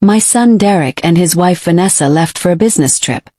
My son Derek and his wife Vanessa left for a business trip,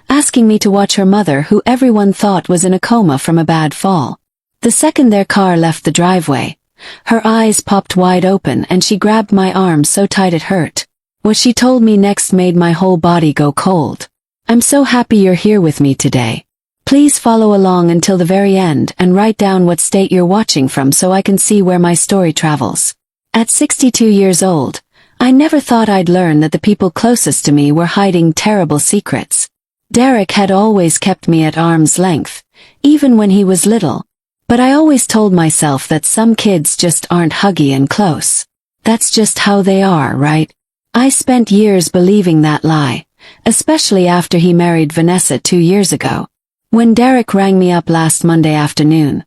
asking me to watch her mother, who everyone thought was in a coma from a bad fall. The second their car left the driveway, her eyes popped wide open and she grabbed my arm so tight it hurt. What she told me next made my whole body go cold. "I'm so happy you're here with me today. Please follow along until the very end and write down what state you're watching from so I can see where my story travels." At 62 years old, I never thought I'd learn that the people closest to me were hiding terrible secrets. Derek had always kept me at arm's length, even when he was little. But I always told myself that some kids just aren't huggy and close. That's just how they are, right? I spent years believing that lie, especially after he married Vanessa 2 years ago. When Derek rang me up last Monday afternoon,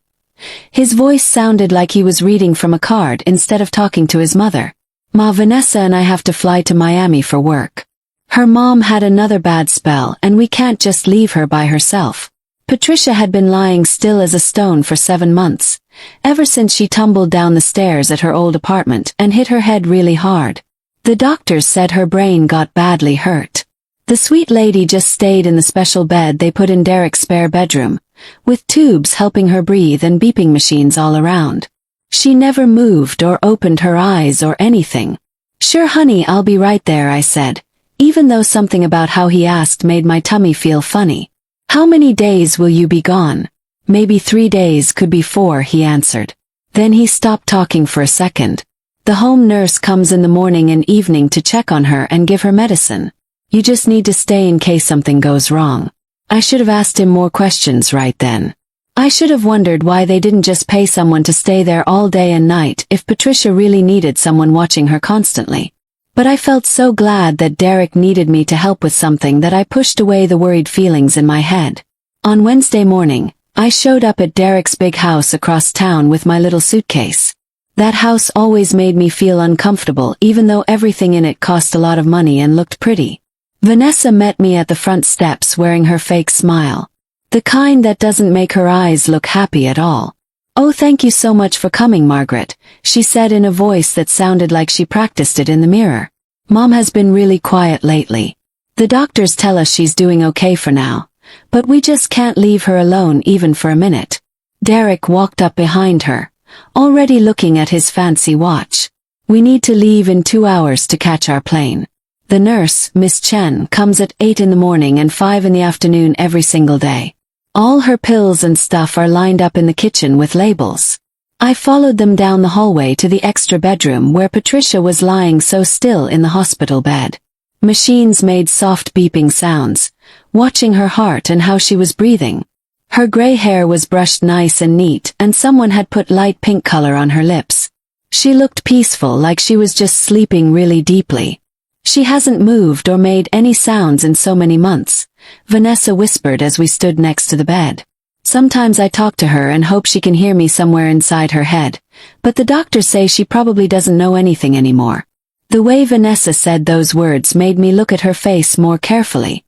his voice sounded like he was reading from a card instead of talking to his mother. "Ma, Vanessa and I have to fly to Miami for work. Her mom had another bad spell and we can't just leave her by herself." Patricia had been lying still as a stone for 7 months, ever since she tumbled down the stairs at her old apartment and hit her head really hard. The doctors said her brain got badly hurt. The sweet lady just stayed in the special bed they put in Derek's spare bedroom, with tubes helping her breathe and beeping machines all around. She never moved or opened her eyes or anything. "Sure honey, I'll be right there," I said, even though something about how he asked made my tummy feel funny. "How many days will you be gone?" "Maybe 3 days, could be 4, he answered. Then he stopped talking for a second. "The home nurse comes in the morning and evening to check on her and give her medicine. You just need to stay in case something goes wrong." I should have asked him more questions right then. I should have wondered why they didn't just pay someone to stay there all day and night if Patricia really needed someone watching her constantly. But I felt so glad that Derek needed me to help with something that I pushed away the worried feelings in my head. On Wednesday morning, I showed up at Derek's big house across town with my little suitcase. That house always made me feel uncomfortable even though everything in it cost a lot of money and looked pretty. Vanessa met me at the front steps wearing her fake smile. The kind that doesn't make her eyes look happy at all. "Oh, thank you so much for coming, Margaret," she said in a voice that sounded like she practiced it in the mirror. "Mom has been really quiet lately. The doctors tell us she's doing okay for now, but we just can't leave her alone even for a minute." Derek walked up behind her, already looking at his fancy watch. "We need to leave in 2 hours to catch our plane. The nurse, Miss Chen, comes at 8 in the morning and 5 in the afternoon every single day. All her pills and stuff are lined up in the kitchen with labels." I followed them down the hallway to the extra bedroom where Patricia was lying so still in the hospital bed. Machines made soft beeping sounds, watching her heart and how she was breathing. Her gray hair was brushed nice and neat and someone had put light pink color on her lips. She looked peaceful, like she was just sleeping really deeply. "She hasn't moved or made any sounds in so many months," Vanessa whispered as we stood next to the bed. "Sometimes I talk to her and hope she can hear me somewhere inside her head, but the doctors say she probably doesn't know anything anymore." The way Vanessa said those words made me look at her face more carefully.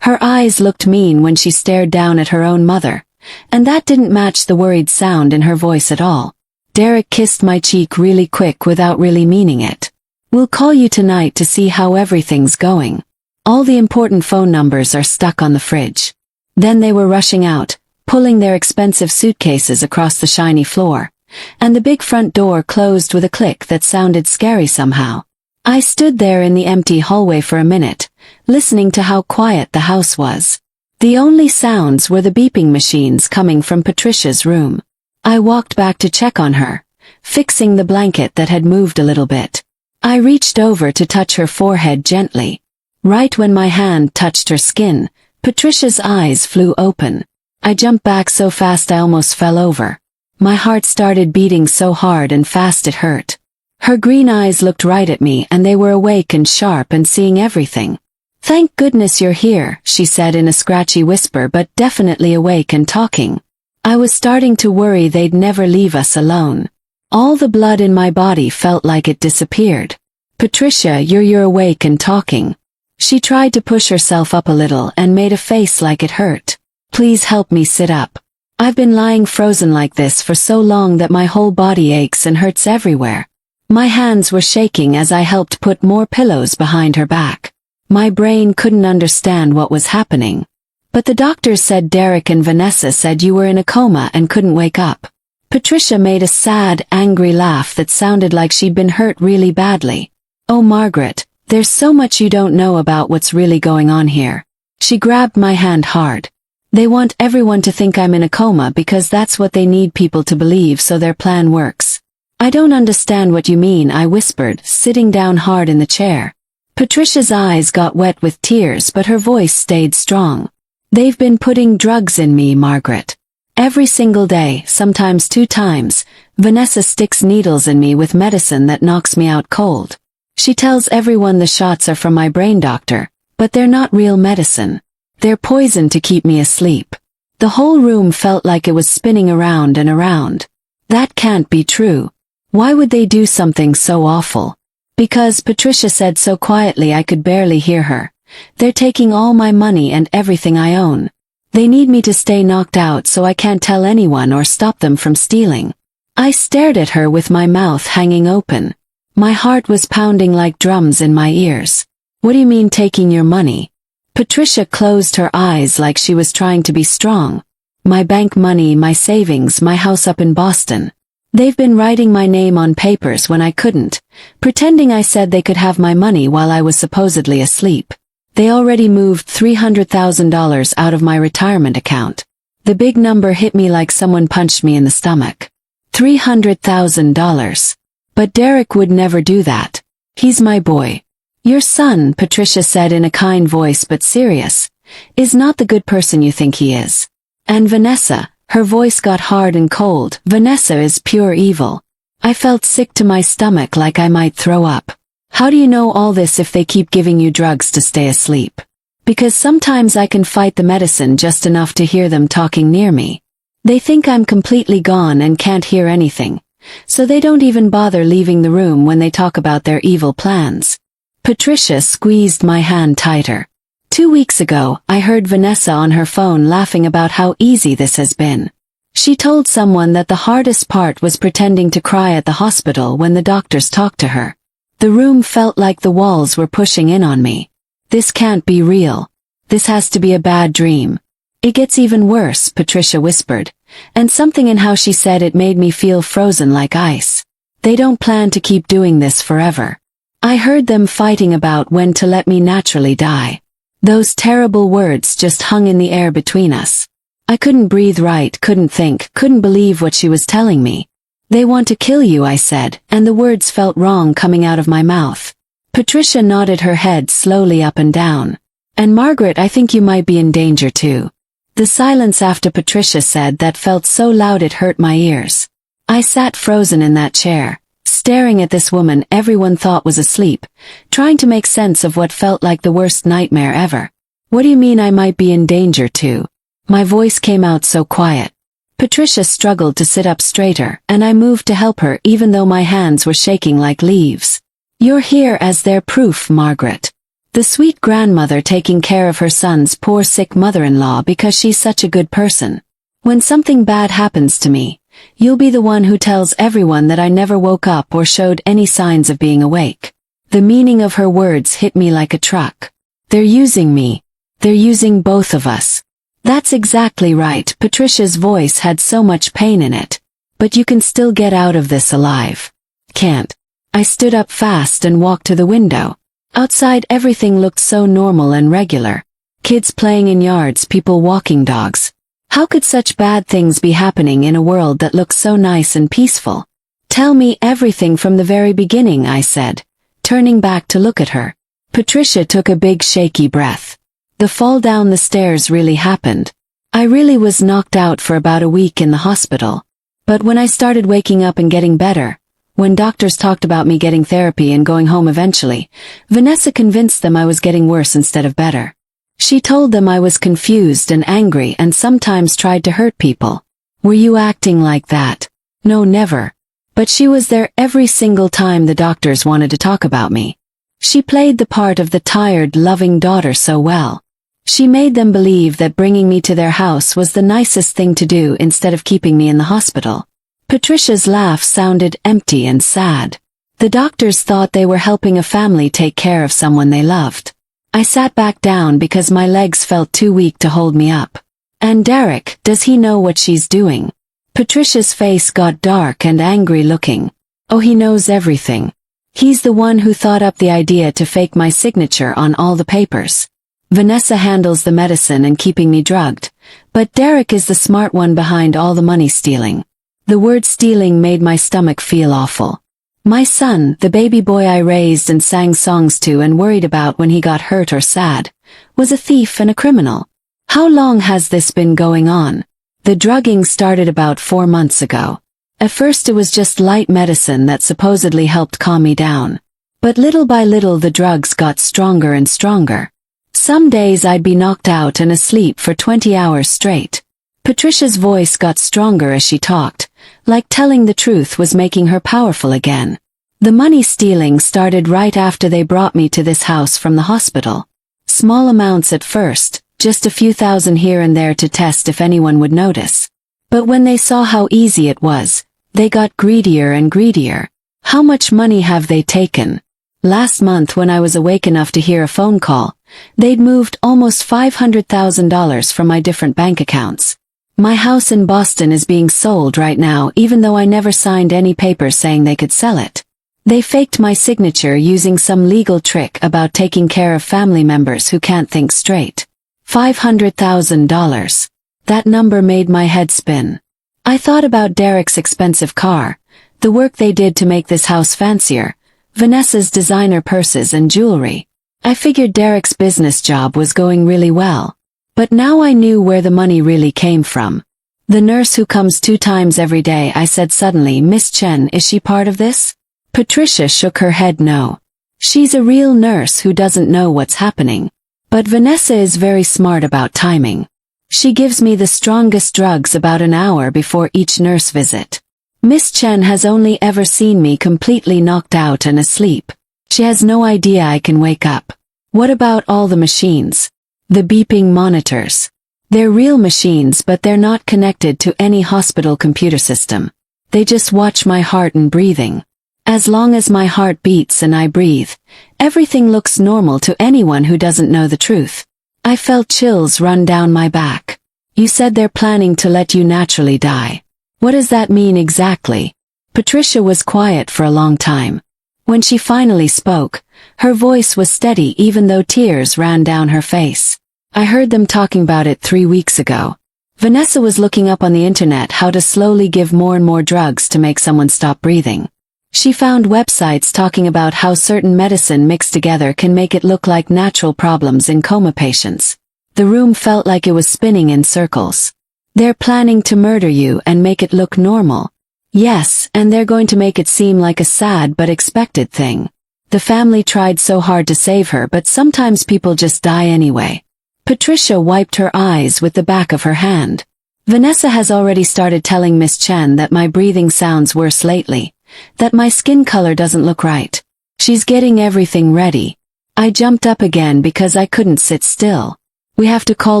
Her eyes looked mean when she stared down at her own mother, and that didn't match the worried sound in her voice at all. Derek kissed my cheek really quick without really meaning it. "We'll call you tonight to see how everything's going. All the important phone numbers are stuck on the fridge." Then they were rushing out, pulling their expensive suitcases across the shiny floor, and the big front door closed with a click that sounded scary somehow. I stood there in the empty hallway for a minute, listening to how quiet the house was. The only sounds were the beeping machines coming from Patricia's room. I walked back to check on her, fixing the blanket that had moved a little bit. I reached over to touch her forehead gently. Right when my hand touched her skin, Patricia's eyes flew open. I jumped back so fast I almost fell over. My heart started beating so hard and fast it hurt. Her green eyes looked right at me and they were awake and sharp and seeing everything. "Thank goodness you're here," she said in a scratchy whisper, but definitely awake and talking. I was starting to worry they'd never leave us alone. All the blood in my body felt like it disappeared. "Patricia, you're awake and talking." She tried to push herself up a little and made a face like it hurt. "Please help me sit up. I've been lying frozen like this for so long that my whole body aches and hurts everywhere." My hands were shaking as I helped put more pillows behind her back. My brain couldn't understand what was happening. But the doctors said Derek and Vanessa said you were in a coma and couldn't wake up. Patricia made a sad, angry laugh that sounded like she'd been hurt really badly. Oh, Margaret, there's so much you don't know about what's really going on here. She grabbed my hand hard. They want everyone to think I'm in a coma because that's what they need people to believe so their plan works. I don't understand what you mean, I whispered, sitting down hard in the chair. Patricia's eyes got wet with tears but her voice stayed strong. They've been putting drugs in me, Margaret. Every single day, sometimes 2 times, Vanessa sticks needles in me with medicine that knocks me out cold. She tells everyone the shots are from my brain doctor, but they're not real medicine. They're poison to keep me asleep. The whole room felt like it was spinning around and around. That can't be true. Why would they do something so awful? Because Patricia said so quietly I could barely hear her. They're taking all my money and everything I own. They need me to stay knocked out so I can't tell anyone or stop them from stealing. I stared at her with my mouth hanging open. My heart was pounding like drums in my ears. What do you mean taking your money? Patricia closed her eyes like she was trying to be strong. My bank money, my savings, my house up in Boston. They've been writing my name on papers when I couldn't, pretending I said they could have my money while I was supposedly asleep. They already moved $300,000 out of my retirement account. The big number hit me like someone punched me in the stomach. $300,000. But Derek would never do that. He's my boy. Your son, Patricia said in a kind voice but serious, is not the good person you think he is. And Vanessa, her voice got hard and cold, Vanessa is pure evil. I felt sick to my stomach like I might throw up. How do you know all this if they keep giving you drugs to stay asleep? Because sometimes I can fight the medicine just enough to hear them talking near me. They think I'm completely gone and can't hear anything. So they don't even bother leaving the room when they talk about their evil plans. Patricia squeezed my hand tighter. 2 weeks ago, I heard Vanessa on her phone laughing about how easy this has been. She told someone that the hardest part was pretending to cry at the hospital when the doctors talked to her. The room felt like the walls were pushing in on me. This can't be real. This has to be a bad dream. It gets even worse, Patricia whispered, and something in how she said it made me feel frozen like ice. They don't plan to keep doing this forever. I heard them fighting about when to let me naturally die. Those terrible words just hung in the air between us. I couldn't breathe right, couldn't think, couldn't believe what she was telling me. They want to kill you, I said, and the words felt wrong coming out of my mouth. Patricia nodded her head slowly up and down. And Margaret, I think you might be in danger too. The silence after Patricia said that felt so loud it hurt my ears. I sat frozen in that chair, staring at this woman everyone thought was asleep, trying to make sense of what felt like the worst nightmare ever. What do you mean I might be in danger too? My voice came out so quiet. Patricia struggled to sit up straighter, and I moved to help her even though my hands were shaking like leaves. You're here as their proof, Margaret. The sweet grandmother taking care of her son's poor sick mother-in-law because she's such a good person. When something bad happens to me, you'll be the one who tells everyone that I never woke up or showed any signs of being awake. The meaning of her words hit me like a truck. They're using me. They're using both of us. That's exactly right. Patricia's voice had so much pain in it. But you can still get out of this alive. Can't. I stood up fast and walked to the window. Outside everything looked so normal and regular. Kids playing in yards, people walking dogs. How could such bad things be happening in a world that looks so nice and peaceful? Tell me everything from the very beginning, I said, turning back to look at her. Patricia took a big shaky breath. The fall down the stairs really happened. I really was knocked out for about a week in the hospital. But when I started waking up and getting better, when doctors talked about me getting therapy and going home eventually, Vanessa convinced them I was getting worse instead of better. She told them I was confused and angry and sometimes tried to hurt people. Were you acting like that? No, never. But she was there every single time the doctors wanted to talk about me. She played the part of the tired, loving daughter so well. She made them believe that bringing me to their house was the nicest thing to do instead of keeping me in the hospital. Patricia's laugh sounded empty and sad. The doctors thought they were helping a family take care of someone they loved. I sat back down because my legs felt too weak to hold me up. And Derek, does he know what she's doing? Patricia's face got dark and angry looking. Oh, he knows everything. He's the one who thought up the idea to fake my signature on all the papers. Vanessa handles the medicine and keeping me drugged, but Derek is the smart one behind all the money stealing. The word stealing made my stomach feel awful. My son, the baby boy I raised and sang songs to and worried about when he got hurt or sad, was a thief and a criminal. How long has this been going on? The drugging started about 4 months ago. At first it was just light medicine that supposedly helped calm me down. But little by little the drugs got stronger and stronger. Some days I'd be knocked out and asleep for 20 hours straight. Patricia's voice got stronger as she talked, like telling the truth was making her powerful again. The money stealing started right after they brought me to this house from the hospital. Small amounts at first, just a few thousand here and there to test if anyone would notice. But when they saw how easy it was, they got greedier and greedier. How much money have they taken? Last month when I was awake enough to hear a phone call, they'd moved almost $500,000 from my different bank accounts. My house in Boston is being sold right now even though I never signed any papers saying they could sell it. They faked my signature using some legal trick about taking care of family members who can't think straight. $500,000. That number made my head spin. I thought about Derek's expensive car, the work they did to make this house fancier, Vanessa's designer purses and jewelry. I figured Derek's business job was going really well. But now I knew where the money really came from. The nurse who comes 2 times every day, I said suddenly. Miss Chen, is she part of this? Patricia shook her head no. She's a real nurse who doesn't know what's happening. But Vanessa is very smart about timing. She gives me the strongest drugs about an hour before each nurse visit. Miss Chen has only ever seen me completely knocked out and asleep. She has no idea I can wake up. What about all the machines? The beeping monitors. They're real machines but they're not connected to any hospital computer system. They just watch my heart and breathing. As long as my heart beats and I breathe, everything looks normal to anyone who doesn't know the truth. I felt chills run down my back. You said they're planning to let you naturally die. What does that mean exactly? Patricia was quiet for a long time. When she finally spoke, her voice was steady even though tears ran down her face. I heard them talking about it 3 weeks ago. Vanessa was looking up on the internet how to slowly give more and more drugs to make someone stop breathing. She found websites talking about how certain medicine mixed together can make it look like natural problems in coma patients. The room felt like it was spinning in circles. They're planning to murder you and make it look normal. Yes, and they're going to make it seem like a sad but expected thing. The family tried so hard to save her, but sometimes people just die anyway. Patricia wiped her eyes with the back of her hand. Vanessa has already started telling Miss Chen that my breathing sounds worse lately, that my skin color doesn't look right. She's getting everything ready. I jumped up again because I couldn't sit still. We have to call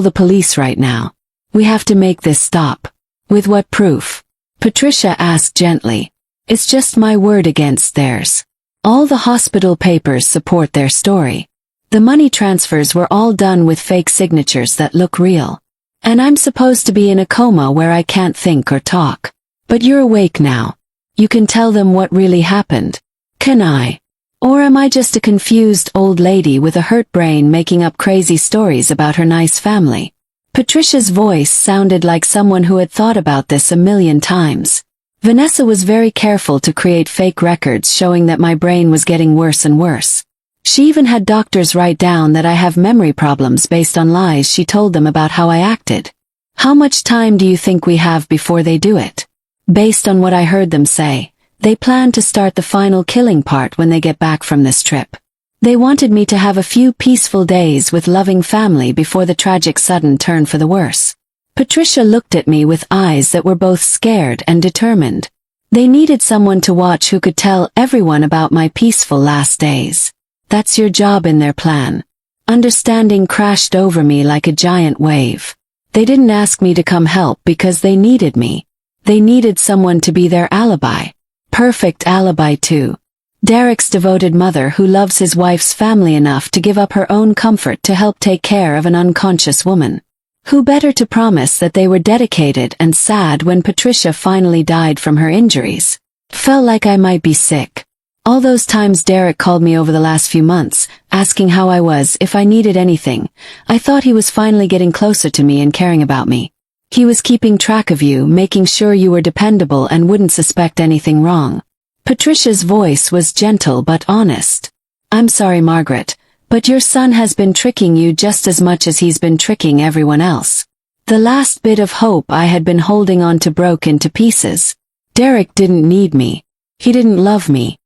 the police right now. We have to make this stop. With what proof? Patricia asked gently. It's just my word against theirs. All the hospital papers support their story. The money transfers were all done with fake signatures that look real. And I'm supposed to be in a coma where I can't think or talk. But you're awake now. You can tell them what really happened. Can I? Or am I just a confused old lady with a hurt brain making up crazy stories about her nice family? Patricia's voice sounded like someone who had thought about this a million times. Vanessa was very careful to create fake records showing that my brain was getting worse and worse. She even had doctors write down that I have memory problems based on lies she told them about how I acted. How much time do you think we have before they do it? Based on what I heard them say, they plan to start the final killing part when they get back from this trip. They wanted me to have a few peaceful days with loving family before the tragic sudden turn for the worse. Patricia looked at me with eyes that were both scared and determined. They needed someone to watch who could tell everyone about my peaceful last days. That's your job in their plan. Understanding crashed over me like a giant wave. They didn't ask me to come help because they needed me. They needed someone to be their alibi. Perfect alibi too. Derek's devoted mother who loves his wife's family enough to give up her own comfort to help take care of an unconscious woman. Who better to promise that they were dedicated and sad when Patricia finally died from her injuries? Felt like I might be sick. All those times Derek called me over the last few months, asking how I was, if I needed anything, I thought he was finally getting closer to me and caring about me. He was keeping track of you, making sure you were dependable and wouldn't suspect anything wrong. Patricia's voice was gentle but honest. I'm sorry, Margaret, but your son has been tricking you just as much as he's been tricking everyone else. The last bit of hope I had been holding on to broke into pieces. Derek didn't need me. He didn't love me.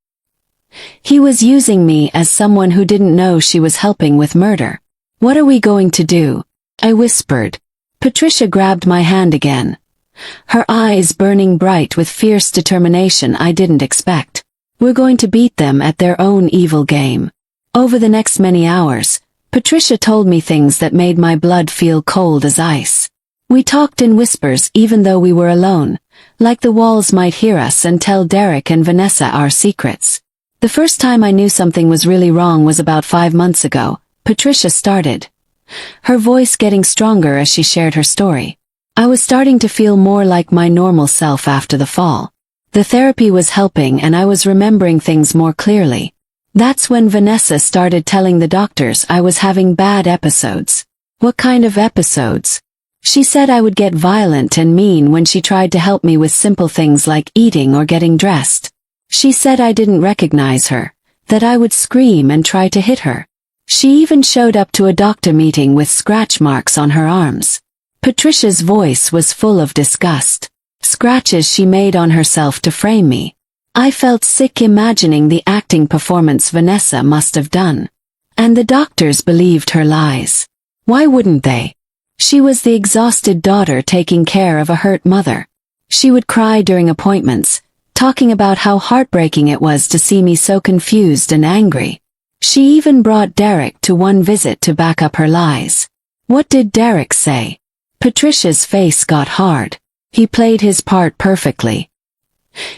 He was using me as someone who didn't know she was helping with murder. What are we going to do? I whispered. Patricia grabbed my hand again. Her eyes burning bright with fierce determination I didn't expect. We're going to beat them at their own evil game. Over the next many hours, Patricia told me things that made my blood feel cold as ice. We talked in whispers even though we were alone, like the walls might hear us and tell Derek and Vanessa our secrets. The first time I knew something was really wrong was about 5 months ago. Patricia started, her voice getting stronger as she shared her story. I was starting to feel more like my normal self after the fall. The therapy was helping and I was remembering things more clearly. That's when Vanessa started telling the doctors I was having bad episodes. What kind of episodes? She said I would get violent and mean when she tried to help me with simple things like eating or getting dressed. She said I didn't recognize her, that I would scream and try to hit her. She even showed up to a doctor meeting with scratch marks on her arms. Patricia's voice was full of disgust. Scratches she made on herself to frame me. I felt sick imagining the acting performance Vanessa must have done. And the doctors believed her lies. Why wouldn't they? She was the exhausted daughter taking care of a hurt mother. She would cry during appointments, talking about how heartbreaking it was to see me so confused and angry. She even brought Derek to one visit to back up her lies. What did Derek say? Patricia's face got hard. He played his part perfectly.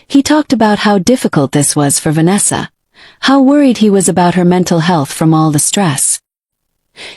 He talked about how difficult this was for Vanessa, how worried he was about her mental health from all the stress.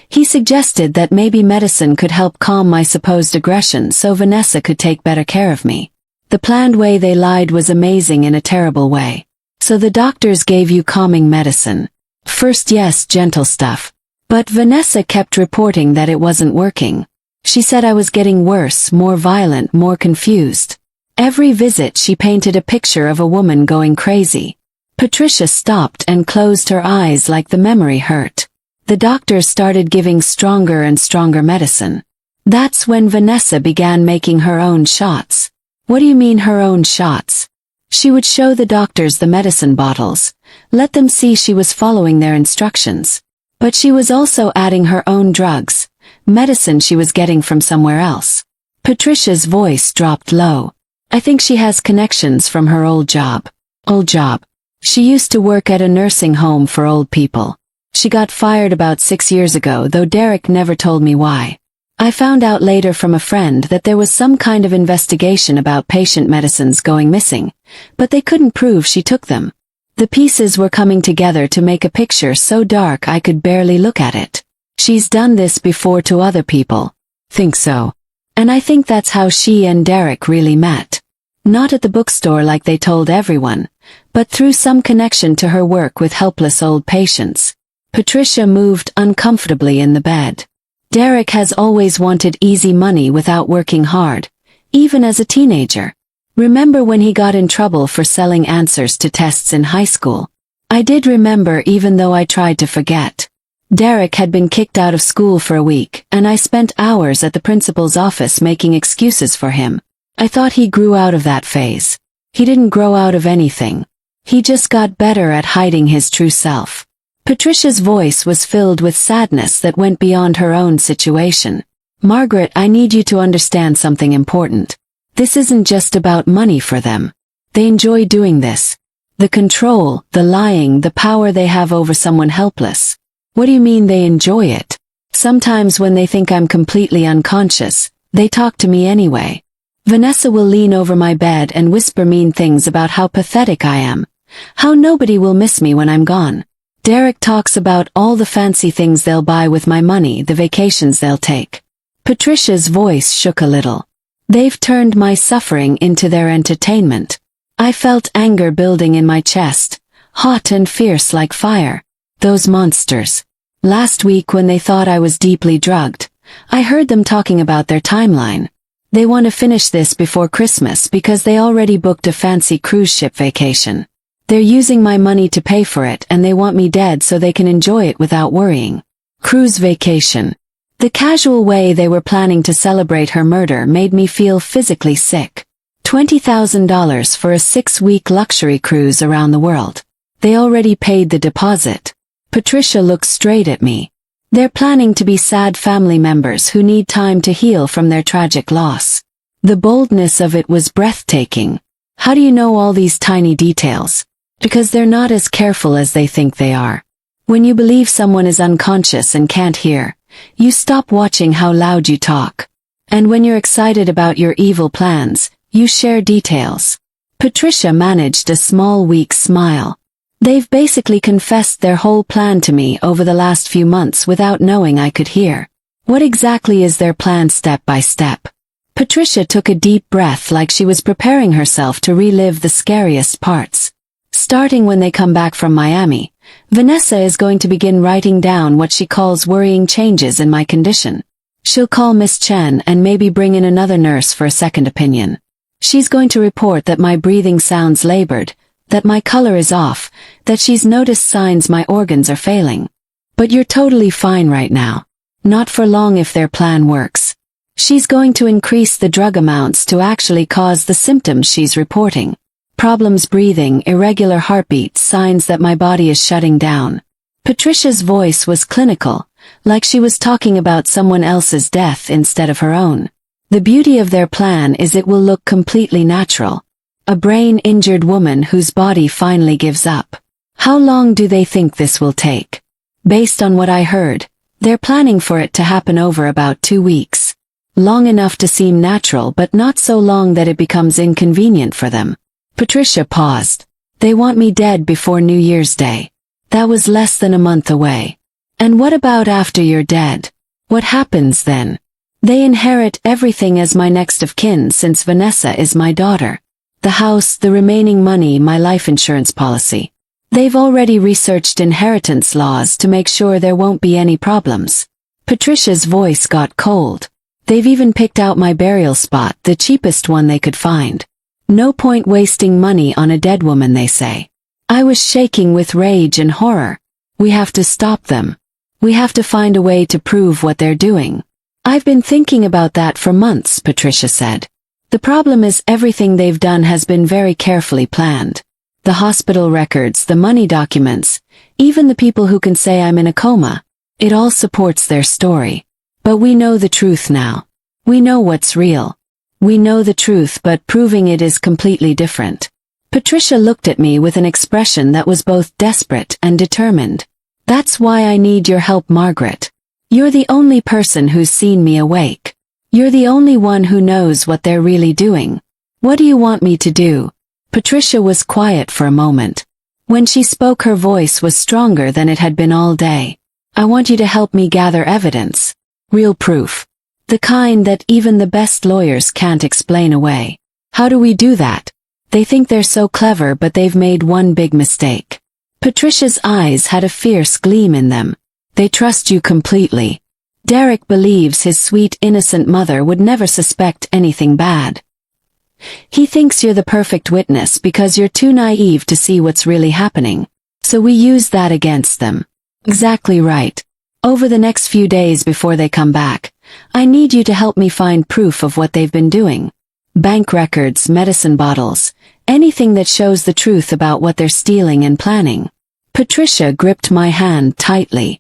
He suggested that maybe medicine could help calm my supposed aggression so Vanessa could take better care of me. The planned way they lied was amazing in a terrible way. So the doctors gave you calming medicine. First, yes, gentle stuff. But Vanessa kept reporting that it wasn't working. She said I was getting worse, more violent, more confused. Every visit she painted a picture of a woman going crazy. Patricia stopped and closed her eyes like the memory hurt. The doctors started giving stronger and stronger medicine. That's when Vanessa began making her own shots. What do you mean her own shots? She would show the doctors the medicine bottles, let them see she was following their instructions. But she was also adding her own drugs, medicine she was getting from somewhere else. Patricia's voice dropped low. I think she has connections from her old job. Old job. She used to work at a nursing home for old people. She got fired about 6 years ago, though Derek never told me why. I found out later from a friend that there was some kind of investigation about patient medicines going missing, but they couldn't prove she took them. The pieces were coming together to make a picture so dark I could barely look at it. She's done this before to other people. Think so. And I think that's how she and Derek really met. Not at the bookstore like they told everyone, but through some connection to her work with helpless old patients. Patricia moved uncomfortably in the bed. Derek has always wanted easy money without working hard, even as a teenager. Remember when he got in trouble for selling answers to tests in high school? I did remember even though I tried to forget. Derek had been kicked out of school for a week, and I spent hours at the principal's office making excuses for him. I thought he grew out of that phase. He didn't grow out of anything. He just got better at hiding his true self. Patricia's voice was filled with sadness that went beyond her own situation. Margaret, I need you to understand something important. This isn't just about money for them. They enjoy doing this. The control, the lying, the power they have over someone helpless. What do you mean they enjoy it? Sometimes when they think I'm completely unconscious, they talk to me anyway. Vanessa will lean over my bed and whisper mean things about how pathetic I am, How nobody will miss me when I'm gone. Derek talks about all the fancy things they'll buy with my money, the vacations they'll take. Patricia's voice shook a little. They've turned my suffering into their entertainment. I felt anger building in my chest, hot and fierce like fire. Those monsters. Last week when they thought I was deeply drugged, I heard them talking about their timeline. They want to finish this before Christmas because they already booked a fancy cruise ship vacation. They're using my money to pay for it and they want me dead so they can enjoy it without worrying. Cruise vacation. The casual way they were planning to celebrate her murder made me feel physically sick. $20,000 for a 6-week luxury cruise around the world. They already paid the deposit. Patricia looked straight at me. They're planning to be sad family members who need time to heal from their tragic loss. The boldness of it was breathtaking. How do you know all these tiny details? Because they're not as careful as they think they are. When you believe someone is unconscious and can't hear, you stop watching how loud you talk. And when you're excited about your evil plans, you share details. Patricia managed a small, weak smile. They've basically confessed their whole plan to me over the last few months without knowing I could hear. What exactly is their plan step by step? Patricia took a deep breath like she was preparing herself to relive the scariest parts. Starting when they come back from Miami, Vanessa is going to begin writing down what she calls worrying changes in my condition. She'll call Miss Chen and maybe bring in another nurse for a second opinion. She's going to report that my breathing sounds labored, that my color is off, that she's noticed signs my organs are failing. But you're totally fine right now. Not for long if their plan works. She's going to increase the drug amounts to actually cause the symptoms she's reporting. Problems breathing, irregular heartbeats, signs that my body is shutting down. Patricia's voice was clinical, like she was talking about someone else's death instead of her own. The beauty of their plan is it will look completely natural. A brain-injured woman whose body finally gives up. How long do they think this will take? Based on what I heard, they're planning for it to happen over about 2 weeks. Long enough to seem natural but not so long that it becomes inconvenient for them. Patricia paused. They want me dead before New Year's Day. That was less than a month away. And what about after you're dead? What happens then? They inherit everything as my next of kin since Vanessa is my daughter. The house, the remaining money, my life insurance policy. They've already researched inheritance laws to make sure there won't be any problems. Patricia's voice got cold. They've even picked out my burial spot, the cheapest one they could find. No point wasting money on a dead woman, they say. I was shaking with rage and horror. We have to stop them. We have to find a way to prove what they're doing. I've been thinking about that for months, Patricia said. The problem is everything they've done has been very carefully planned. The hospital records, the money documents, even the people who can say I'm in a coma. It all supports their story. But we know the truth now. We know what's real. We know the truth, but proving it is completely different. Patricia looked at me with an expression that was both desperate and determined. That's why I need your help, Margaret. You're the only person who's seen me awake. You're the only one who knows what they're really doing. What do you want me to do? Patricia was quiet for a moment. When she spoke, her voice was stronger than it had been all day. I want you to help me gather evidence. Real proof. The kind that even the best lawyers can't explain away. How do we do that? They think they're so clever, but they've made one big mistake. Patricia's eyes had a fierce gleam in them. They trust you completely. Derek believes his sweet, innocent mother would never suspect anything bad. He thinks you're the perfect witness because you're too naive to see what's really happening. So we use that against them. Exactly right. Over the next few days before they come back, I need you to help me find proof of what they've been doing. Bank records, medicine bottles, anything that shows the truth about what they're stealing and planning. Patricia gripped my hand tightly.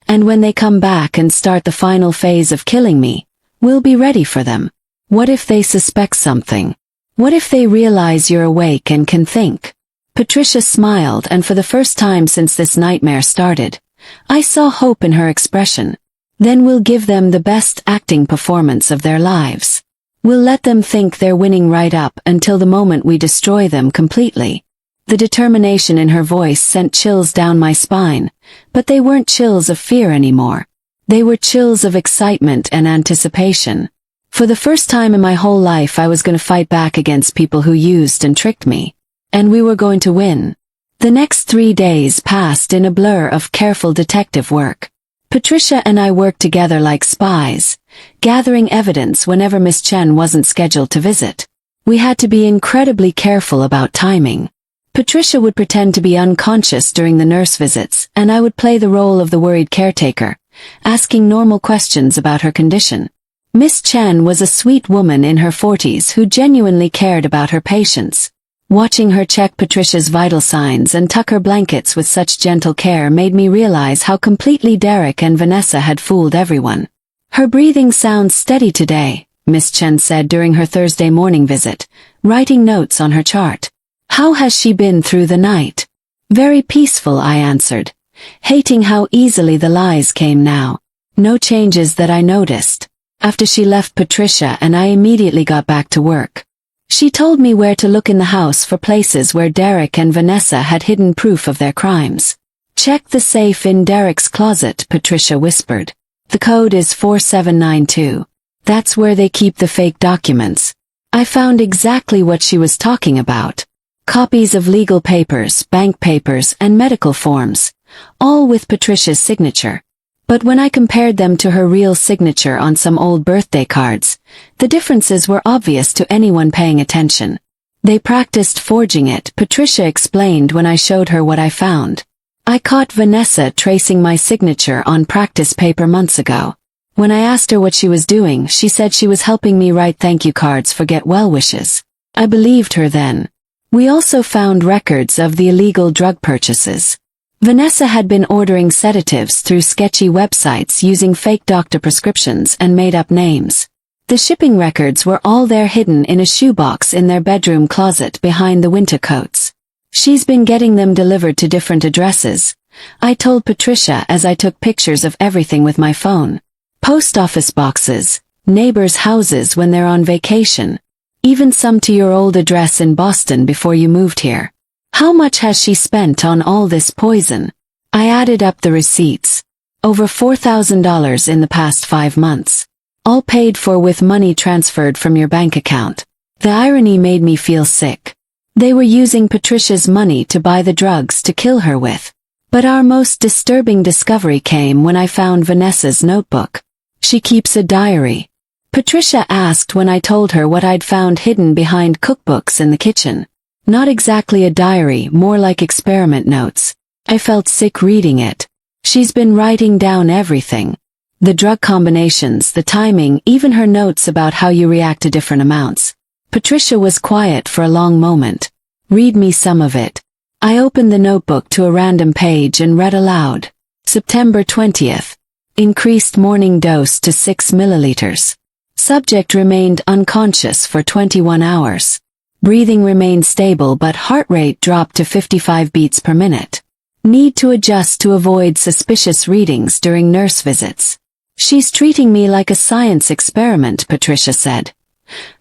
And when they come back and start the final phase of killing me, we'll be ready for them. What if they suspect something? What if they realize you're awake and can think? Patricia smiled, and for the first time since this nightmare started, I saw hope in her expression. Then we'll give them the best acting performance of their lives. We'll let them think they're winning right up until the moment we destroy them completely. The determination in her voice sent chills down my spine, but they weren't chills of fear anymore. They were chills of excitement and anticipation. For the first time in my whole life, I was going to fight back against people who used and tricked me. And we were going to win. The next 3 days passed in a blur of careful detective work. Patricia and I worked together like spies, gathering evidence whenever Miss Chen wasn't scheduled to visit. We had to be incredibly careful about timing. Patricia would pretend to be unconscious during the nurse visits, and I would play the role of the worried caretaker, asking normal questions about her condition. Miss Chen was a sweet woman in her 40s who genuinely cared about her patients. Watching her check Patricia's vital signs and tuck her blankets with such gentle care made me realize how completely Derek and Vanessa had fooled everyone. "Her breathing sounds steady today," Miss Chen said during her Thursday morning visit, writing notes on her chart. "How has she been through the night?" "Very peaceful," I answered, hating how easily the lies came now. "No changes that I noticed." After she left Patricia and I immediately got back to work. She told me where to look in the house for places where Derek and Vanessa had hidden proof of their crimes. "Check the safe in Derek's closet," Patricia whispered. "The code is 4792. That's where they keep the fake documents." I found exactly what she was talking about. Copies of legal papers, bank papers, and medical forms, all with Patricia's signature. But when I compared them to her real signature on some old birthday cards, the differences were obvious to anyone paying attention. "They practiced forging it," Patricia explained when I showed her what I found. "I caught Vanessa tracing my signature on practice paper months ago. When I asked her what she was doing, she said she was helping me write thank you cards for get well wishes. I believed her then." We also found records of the illegal drug purchases. Vanessa had been ordering sedatives through sketchy websites using fake doctor prescriptions and made-up names. The shipping records were all there hidden in a shoebox in their bedroom closet behind the winter coats. "She's been getting them delivered to different addresses," I told Patricia as I took pictures of everything with my phone. "Post office boxes, neighbors' houses when they're on vacation, even some to your old address in Boston before you moved here." "How much has she spent on all this poison?" I added up the receipts. Over $4,000 in the past 5 months. All paid for with money transferred from your bank account. The irony made me feel sick. They were using Patricia's money to buy the drugs to kill her with. But our most disturbing discovery came when I found Vanessa's notebook. She keeps a diary. Patricia asked when I told her what I'd found hidden behind cookbooks in the kitchen. Not exactly a diary, more like experiment notes. I felt sick reading it. She's been writing down everything. The drug combinations, the timing, even her notes about how you react to different amounts. Patricia was quiet for a long moment. "Read me some of it." I opened the notebook to a random page and read aloud. September 20th. Increased morning dose to 6 milliliters. Subject remained unconscious for 21 hours. Breathing remained stable but heart rate dropped to 55 beats per minute. Need to adjust to avoid suspicious readings during nurse visits. "She's treating me like a science experiment," Patricia said,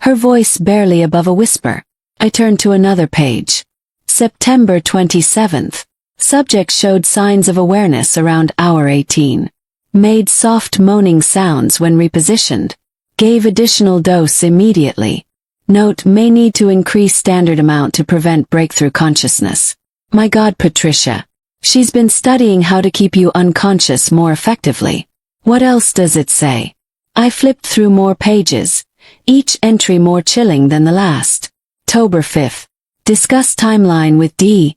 her voice barely above a whisper. I turned to another page. September 27th. Subject showed signs of awareness around hour 18. Made soft moaning sounds when repositioned. Gave additional dose immediately. Note: may need to increase standard amount to prevent breakthrough consciousness. My God, Patricia. She's been studying how to keep you unconscious more effectively. What else does it say? I flipped through more pages, each entry more chilling than the last. October 5th. Discuss timeline with D.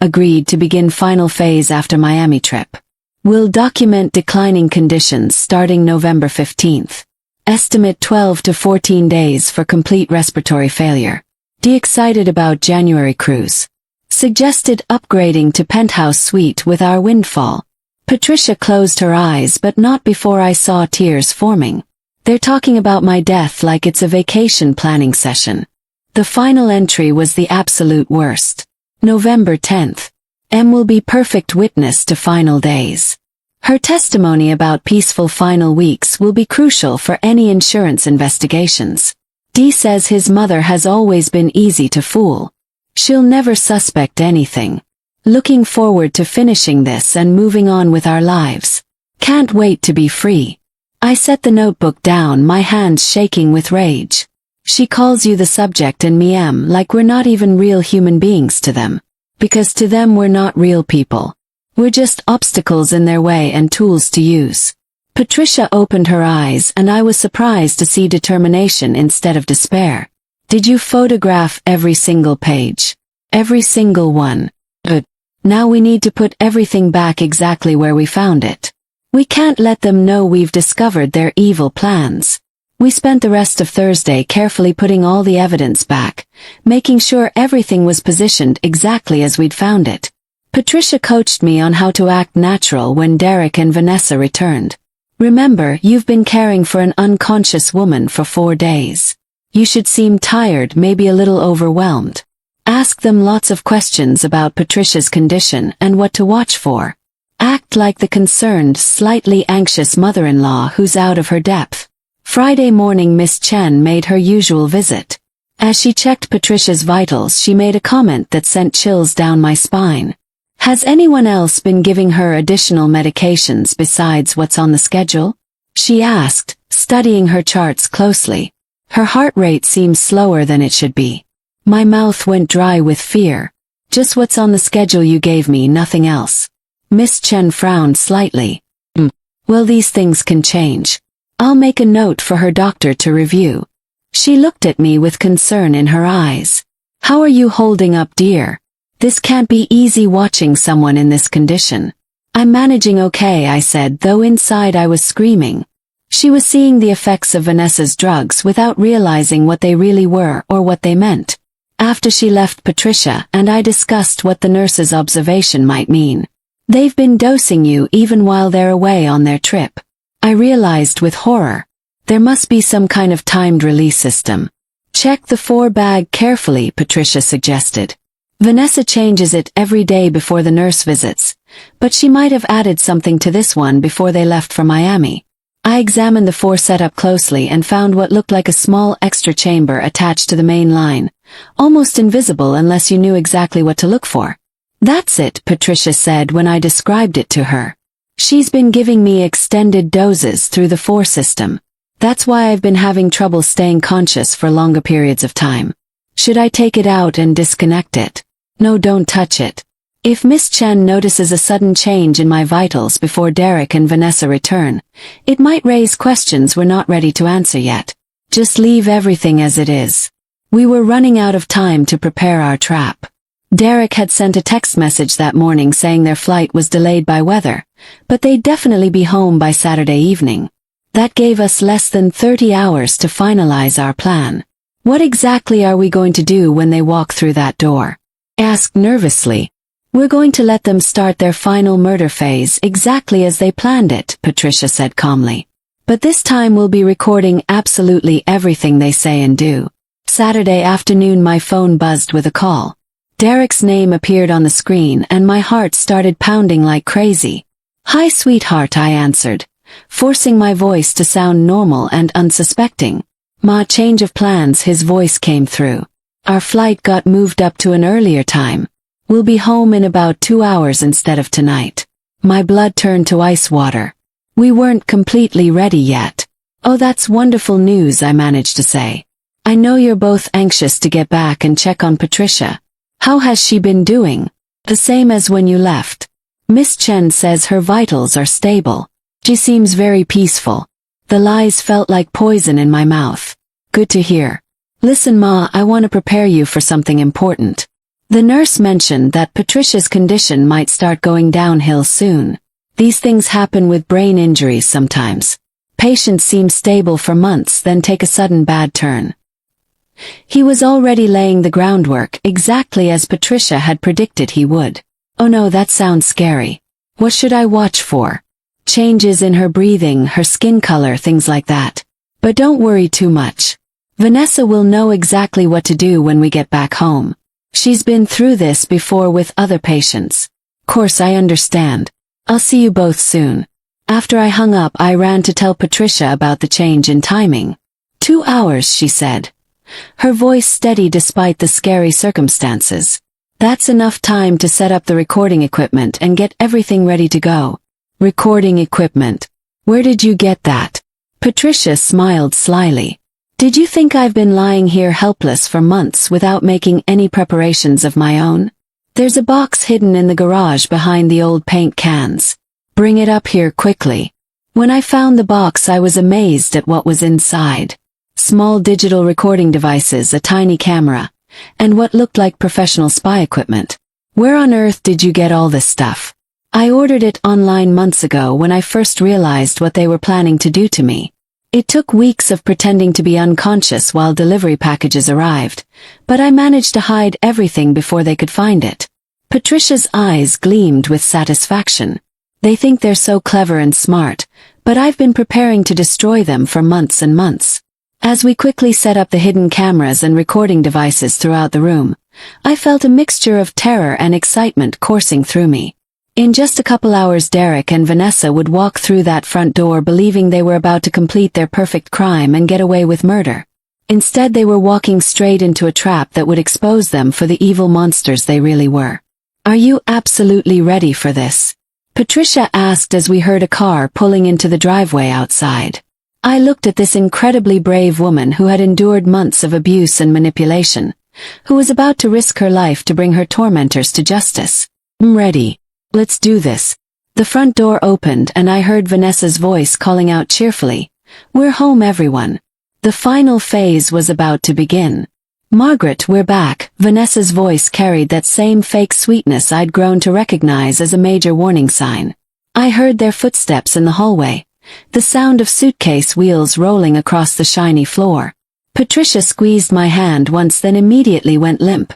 Agreed to begin final phase after Miami trip. Will document declining conditions starting November 15th. Estimate 12 to 14 days for complete respiratory failure. D. Excited about January cruise. Suggested upgrading to penthouse suite with our windfall. Patricia closed her eyes, but not before I saw tears forming. They're talking about my death like it's a vacation planning session. The final entry was the absolute worst. November 10th. M will be perfect witness to final days. Her testimony about peaceful final weeks will be crucial for any insurance investigations. D says his mother has always been easy to fool. She'll never suspect anything. Looking forward to finishing this and moving on with our lives. Can't wait to be free. I set the notebook down, my hands shaking with rage. She calls you the subject and me am like we're not even real human beings to them. Because to them we're not real people. We're just obstacles in their way and tools to use. Patricia opened her eyes and I was surprised to see determination instead of despair. Did you photograph every single page? Every single one. Good. Now we need to put everything back exactly where we found it. We can't let them know we've discovered their evil plans. We spent the rest of Thursday carefully putting all the evidence back, making sure everything was positioned exactly as we'd found it. Patricia coached me on how to act natural when Derek and Vanessa returned. Remember, you've been caring for an unconscious woman for 4 days. You should seem tired, maybe a little overwhelmed. Ask them lots of questions about Patricia's condition and what to watch for. Act like the concerned, slightly anxious mother-in-law who's out of her depth. Friday morning Miss Chen made her usual visit. As she checked Patricia's vitals, she made a comment that sent chills down my spine. Has anyone else been giving her additional medications besides what's on the schedule? She asked, studying her charts closely. Her heart rate seems slower than it should be. My mouth went dry with fear. Just what's on the schedule you gave me, nothing else. Miss Chen frowned slightly. Well, these things can change. I'll make a note for her doctor to review. She looked at me with concern in her eyes. How are you holding up, dear? This can't be easy watching someone in this condition. I'm managing okay, I said, though inside I was screaming. She was seeing the effects of Vanessa's drugs without realizing what they really were or what they meant. After she left Patricia and I discussed what the nurse's observation might mean. They've been dosing you even while they're away on their trip. I realized with horror. There must be some kind of timed release system. Check the 4-bag carefully, Patricia suggested. Vanessa changes it every day before the nurse visits, but she might have added something to this one before they left for Miami. I examined the 4 setup closely and found what looked like a small extra chamber attached to the main line, almost invisible unless you knew exactly what to look for. That's it, Patricia said when I described it to her. She's been giving me extended doses through the 4 system. That's why I've been having trouble staying conscious for longer periods of time. Should I take it out and disconnect it? No, don't touch it. If Miss Chen notices a sudden change in my vitals before Derek and Vanessa return, it might raise questions we're not ready to answer yet. Just leave everything as it is. We were running out of time to prepare our trap. Derek had sent a text message that morning saying their flight was delayed by weather, but they'd definitely be home by Saturday evening. That gave us less than 30 hours to finalize our plan. What exactly are we going to do when they walk through that door? Asked nervously. We're going to let them start their final murder phase exactly as they planned it, Patricia said calmly. But this time we'll be recording absolutely everything they say and do. Saturday afternoon my phone buzzed with a call. Derek's name appeared on the screen and my heart started pounding like crazy. Hi sweetheart, I answered, forcing my voice to sound normal and unsuspecting. Ma, change of plans, his voice came through. Our flight got moved up to an earlier time. We'll be home in about 2 hours instead of tonight. My blood turned to ice water. We weren't completely ready yet. Oh, that's wonderful news, I managed to say. I know you're both anxious to get back and check on Patricia. How has she been doing? The same as when you left. Miss Chen says her vitals are stable. She seems very peaceful. The lies felt like poison in my mouth. Good to hear. Listen, Ma, I want to prepare you for something important. The nurse mentioned that Patricia's condition might start going downhill soon. These things happen with brain injuries sometimes. Patients seem stable for months then take a sudden bad turn. He was already laying the groundwork exactly as Patricia had predicted he would. Oh no, that sounds scary. What should I watch for? Changes in her breathing, her skin color, things like that. But don't worry too much. Vanessa will know exactly what to do when we get back home. She's been through this before with other patients. Course, I understand. I'll see you both soon. After I hung up, I ran to tell Patricia about the change in timing. 2 hours, she said. her voice steady despite the scary circumstances. That's enough time to set up the recording equipment and get everything ready to go. Recording equipment. Where did you get that? Patricia smiled slyly. Did you think I've been lying here helpless for months without making any preparations of my own? There's a box hidden in the garage behind the old paint cans. Bring it up here quickly. When I found the box, I was amazed at what was inside. Small digital recording devices, a tiny camera, and what looked like professional spy equipment. Where on earth did you get all this stuff? I ordered it online months ago when I first realized what they were planning to do to me. It took weeks of pretending to be unconscious while delivery packages arrived, but I managed to hide everything before they could find it. Patricia's eyes gleamed with satisfaction. They think they're so clever and smart, but I've been preparing to destroy them for months and months. As we quickly set up the hidden cameras and recording devices throughout the room, I felt a mixture of terror and excitement coursing through me. In just a couple hours, Derek and Vanessa would walk through that front door believing they were about to complete their perfect crime and get away with murder. Instead, they were walking straight into a trap that would expose them for the evil monsters they really were. Are you absolutely ready for this? Patricia asked as we heard a car pulling into the driveway outside. I looked at this incredibly brave woman who had endured months of abuse and manipulation, who was about to risk her life to bring her tormentors to justice. I'm ready. Let's do this. The front door opened and I heard Vanessa's voice calling out cheerfully, "We're home, everyone." The final phase was about to begin. "Margaret, we're back." Vanessa's voice carried that same fake sweetness I'd grown to recognize as a major warning sign. I heard their footsteps in the hallway, the sound of suitcase wheels rolling across the shiny floor. Patricia squeezed my hand once, then immediately went limp,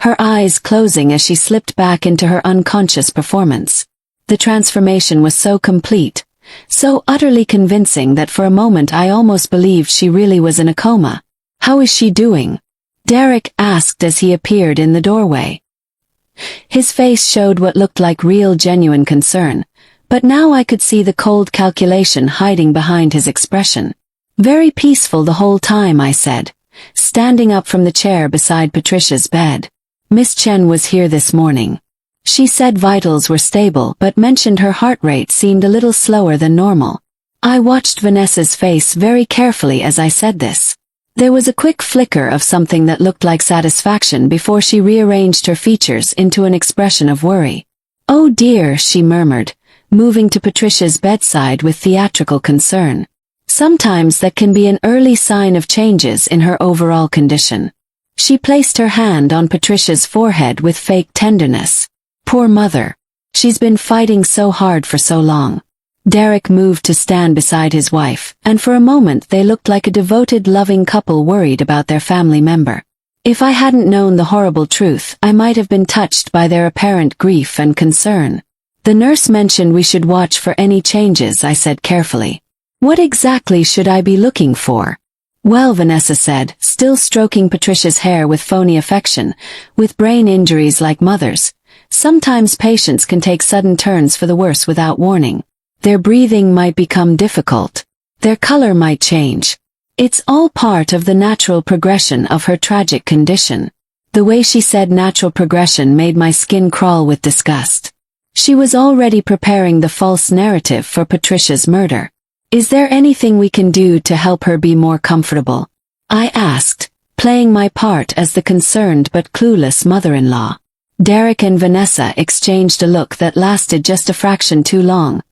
her eyes closing as she slipped back into her unconscious performance. The transformation was so complete, so utterly convincing that for a moment I almost believed she really was in a coma. "How is she doing?" Derek asked as he appeared in the doorway. His face showed what looked like real, genuine concern, but now I could see the cold calculation hiding behind his expression. "Very peaceful the whole time," I said, standing up from the chair beside Patricia's bed. "Miss Chen was here this morning. She said vitals were stable but mentioned her heart rate seemed a little slower than normal." I watched Vanessa's face very carefully as I said this. There was a quick flicker of something that looked like satisfaction before she rearranged her features into an expression of worry. "Oh dear," she murmured, moving to Patricia's bedside with theatrical concern. Sometimes that can be an early sign of changes in her overall condition. She placed her hand on Patricia's forehead with fake tenderness. "Poor mother. She's been fighting so hard for so long." Derek moved to stand beside his wife, and for a moment they looked like a devoted, loving couple worried about their family member. If I hadn't known the horrible truth, I might have been touched by their apparent grief and concern. "The nurse mentioned we should watch for any changes," I said carefully. "What exactly should I be looking for?" "Well," Vanessa said, still stroking Patricia's hair with phony affection, "with brain injuries like mother's, sometimes patients can take sudden turns for the worse without warning. Their breathing might become difficult. Their color might change. It's all part of the natural progression of her tragic condition." The way she said natural progression made my skin crawl with disgust. She was already preparing the false narrative for Patricia's murder. "Is there anything we can do to help her be more comfortable?" I asked, playing my part as the concerned but clueless mother-in-law. Derek and Vanessa exchanged a look that lasted just a fraction too long,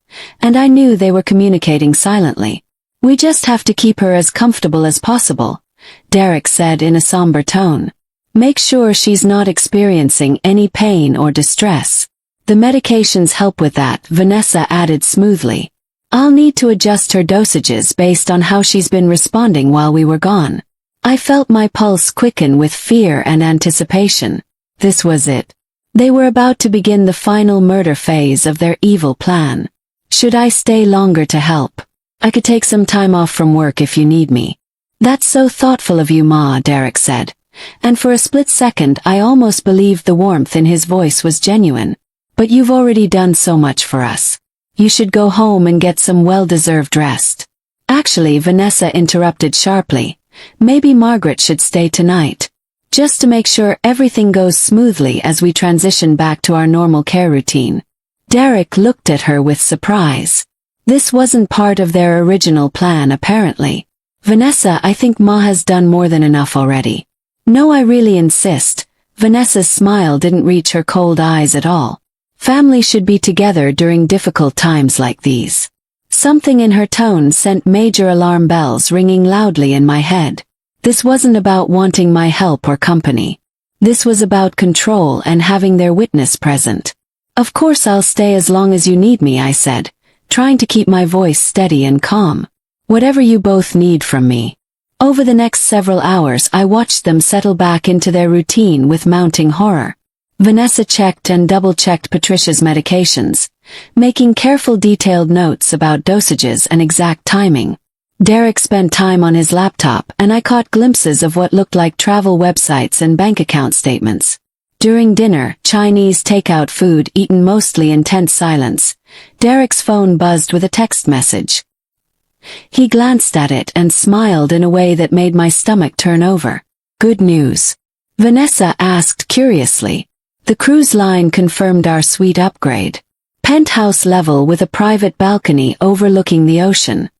and I knew they were communicating silently. "We just have to keep her as comfortable as possible," Derek said in a somber tone. "Make sure she's not experiencing any pain or distress. The medications help with that," Vanessa added smoothly. "I'll need to adjust her dosages based on how she's been responding while we were gone." I felt my pulse quicken with fear and anticipation. This was it. They were about to begin the final murder phase of their evil plan. "Should I stay longer to help? I could take some time off from work if you need me." "That's so thoughtful of you, Ma," Derek said, and for a split second I almost believed the warmth in his voice was genuine. "But you've already done so much for us. You should go home and get some well-deserved rest." Actually, Vanessa interrupted sharply, maybe Margaret should stay tonight. Just to make sure everything goes smoothly as we transition back to our normal care routine. Derek looked at her with surprise. This wasn't part of their original plan apparently. Vanessa, I think Ma has done more than enough already. No, I really insist. Vanessa's smile didn't reach her cold eyes at all. Family should be together during difficult times like these. Something in her tone sent major alarm bells ringing loudly in my head. This wasn't about wanting my help or company. This was about control and having their witness present. Of course I'll stay as long as you need me, I said, trying to keep my voice steady and calm. Whatever you both need from me. Over the next several hours I watched them settle back into their routine with mounting horror. Vanessa checked and double-checked Patricia's medications, making careful detailed notes about dosages and exact timing. Derek spent time on his laptop and I caught glimpses of what looked like travel websites and bank account statements. During dinner, Chinese takeout food eaten mostly in tense silence, Derek's phone buzzed with a text message. He glanced at it and smiled in a way that made my stomach turn over. Good news? Vanessa asked curiously. The cruise line confirmed our suite upgrade. Penthouse level with a private balcony overlooking the ocean.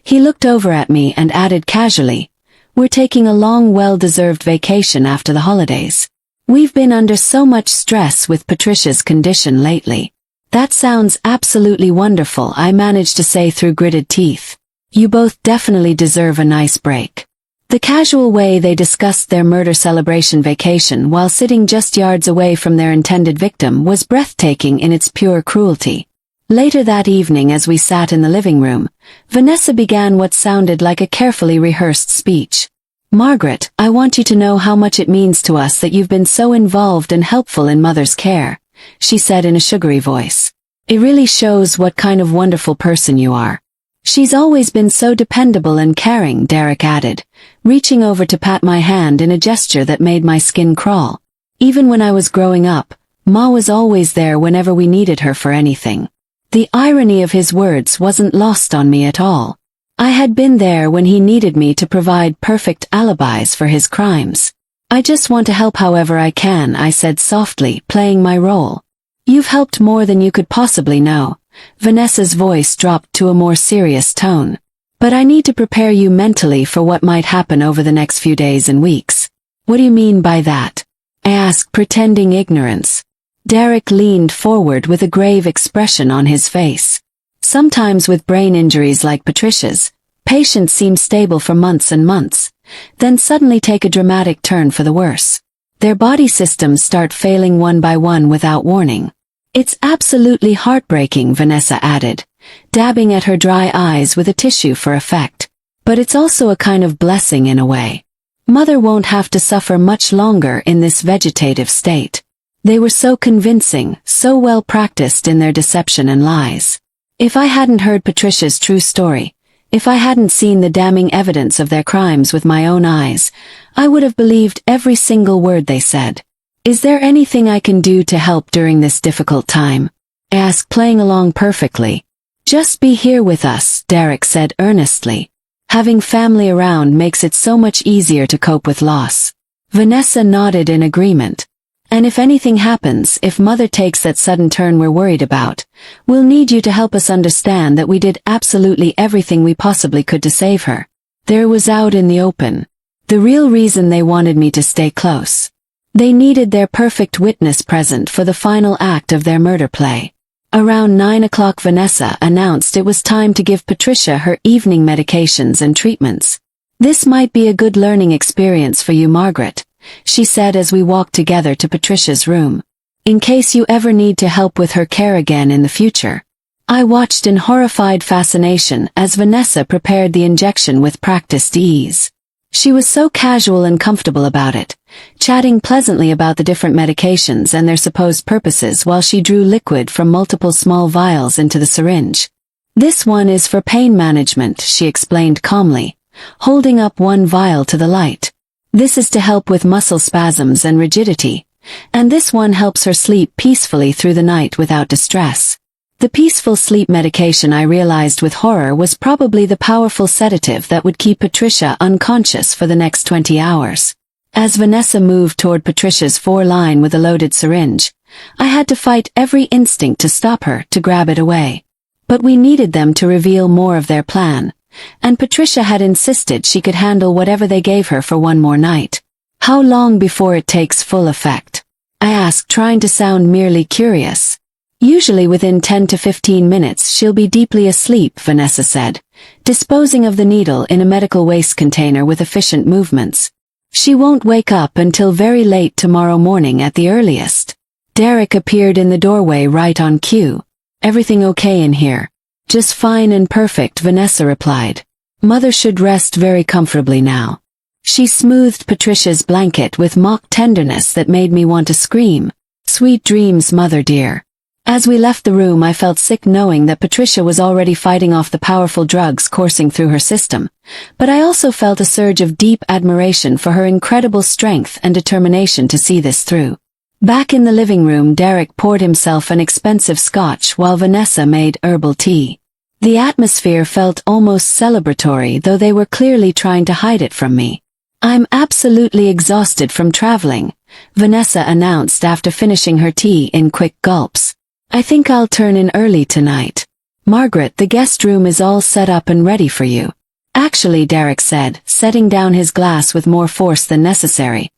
He looked over at me and added casually, we're taking a long, well-deserved vacation after the holidays. We've been under so much stress with Patricia's condition lately. That sounds absolutely wonderful, I managed to say through gritted teeth. You both definitely deserve a nice break. The casual way they discussed their murder celebration vacation while sitting just yards away from their intended victim was breathtaking in its pure cruelty. Later that evening as we sat in the living room, Vanessa began what sounded like a carefully rehearsed speech. Margaret, I want you to know how much it means to us that you've been so involved and helpful in Mother's care, she said in a sugary voice. It really shows what kind of wonderful person you are. She's always been so dependable and caring, Derek added, reaching over to pat my hand in a gesture that made my skin crawl. Even when I was growing up, Ma was always there whenever we needed her for anything. The irony of his words wasn't lost on me at all. I had been there when he needed me to provide perfect alibis for his crimes. I just want to help however I can, I said softly, playing my role. You've helped more than you could possibly know. Vanessa's voice dropped to a more serious tone. But I need to prepare you mentally for what might happen over the next few days and weeks. What do you mean by that? I asked, pretending ignorance. Derek leaned forward with a grave expression on his face. Sometimes with brain injuries like Patricia's, patients seem stable for months and months, then suddenly take a dramatic turn for the worse. Their body systems start failing one by one without warning. It's absolutely heartbreaking, Vanessa added, dabbing at her dry eyes with a tissue for effect. But it's also a kind of blessing in a way. Mother won't have to suffer much longer in this vegetative state. They were so convincing, so well practiced in their deception and lies. If I hadn't heard Patricia's true story, if I hadn't seen the damning evidence of their crimes with my own eyes, I would have believed every single word they said. Is there anything I can do to help during this difficult time? I asked, playing along perfectly. Just be here with us, Derek said earnestly. Having family around makes it so much easier to cope with loss. Vanessa nodded in agreement. And if anything happens, if Mother takes that sudden turn we're worried about, we'll need you to help us understand that we did absolutely everything we possibly could to save her. There was out in the open. The real reason they wanted me to stay close. They needed their perfect witness present for the final act of their murder play. Around 9 o'clock Vanessa announced it was time to give Patricia her evening medications and treatments. This might be a good learning experience for you, Margaret, she said as we walked together to Patricia's room. In case you ever need to help with her care again in the future. I watched in horrified fascination as Vanessa prepared the injection with practiced ease. She was so casual and comfortable about it, chatting pleasantly about the different medications and their supposed purposes while she drew liquid from multiple small vials into the syringe. This one is for pain management, she explained calmly, holding up one vial to the light. This is to help with muscle spasms and rigidity, and this one helps her sleep peacefully through the night without distress. The peaceful sleep medication, I realized with horror, was probably the powerful sedative that would keep Patricia unconscious for the next 20 hours. As Vanessa moved toward Patricia's foreline with a loaded syringe, I had to fight every instinct to stop her, to grab it away. But we needed them to reveal more of their plan, and Patricia had insisted she could handle whatever they gave her for one more night. How long before it takes full effect? I asked, trying to sound merely curious. Usually within 10 to 15 minutes she'll be deeply asleep, Vanessa said, disposing of the needle in a medical waste container with efficient movements. She won't wake up until very late tomorrow morning at the earliest. Derek appeared in the doorway right on cue. Everything okay in here? Just fine and perfect, Vanessa replied. Mother should rest very comfortably now. She smoothed Patricia's blanket with mock tenderness that made me want to scream. Sweet dreams, mother dear. As we left the room, I felt sick knowing that Patricia was already fighting off the powerful drugs coursing through her system, but I also felt a surge of deep admiration for her incredible strength and determination to see this through. Back in the living room, Derek poured himself an expensive scotch while Vanessa made herbal tea. The atmosphere felt almost celebratory, though they were clearly trying to hide it from me. I'm absolutely exhausted from traveling, Vanessa announced after finishing her tea in quick gulps. I think I'll turn in early tonight. Margaret, the guest room is all set up and ready for you. Actually, Derek said, setting down his glass with more force than necessary.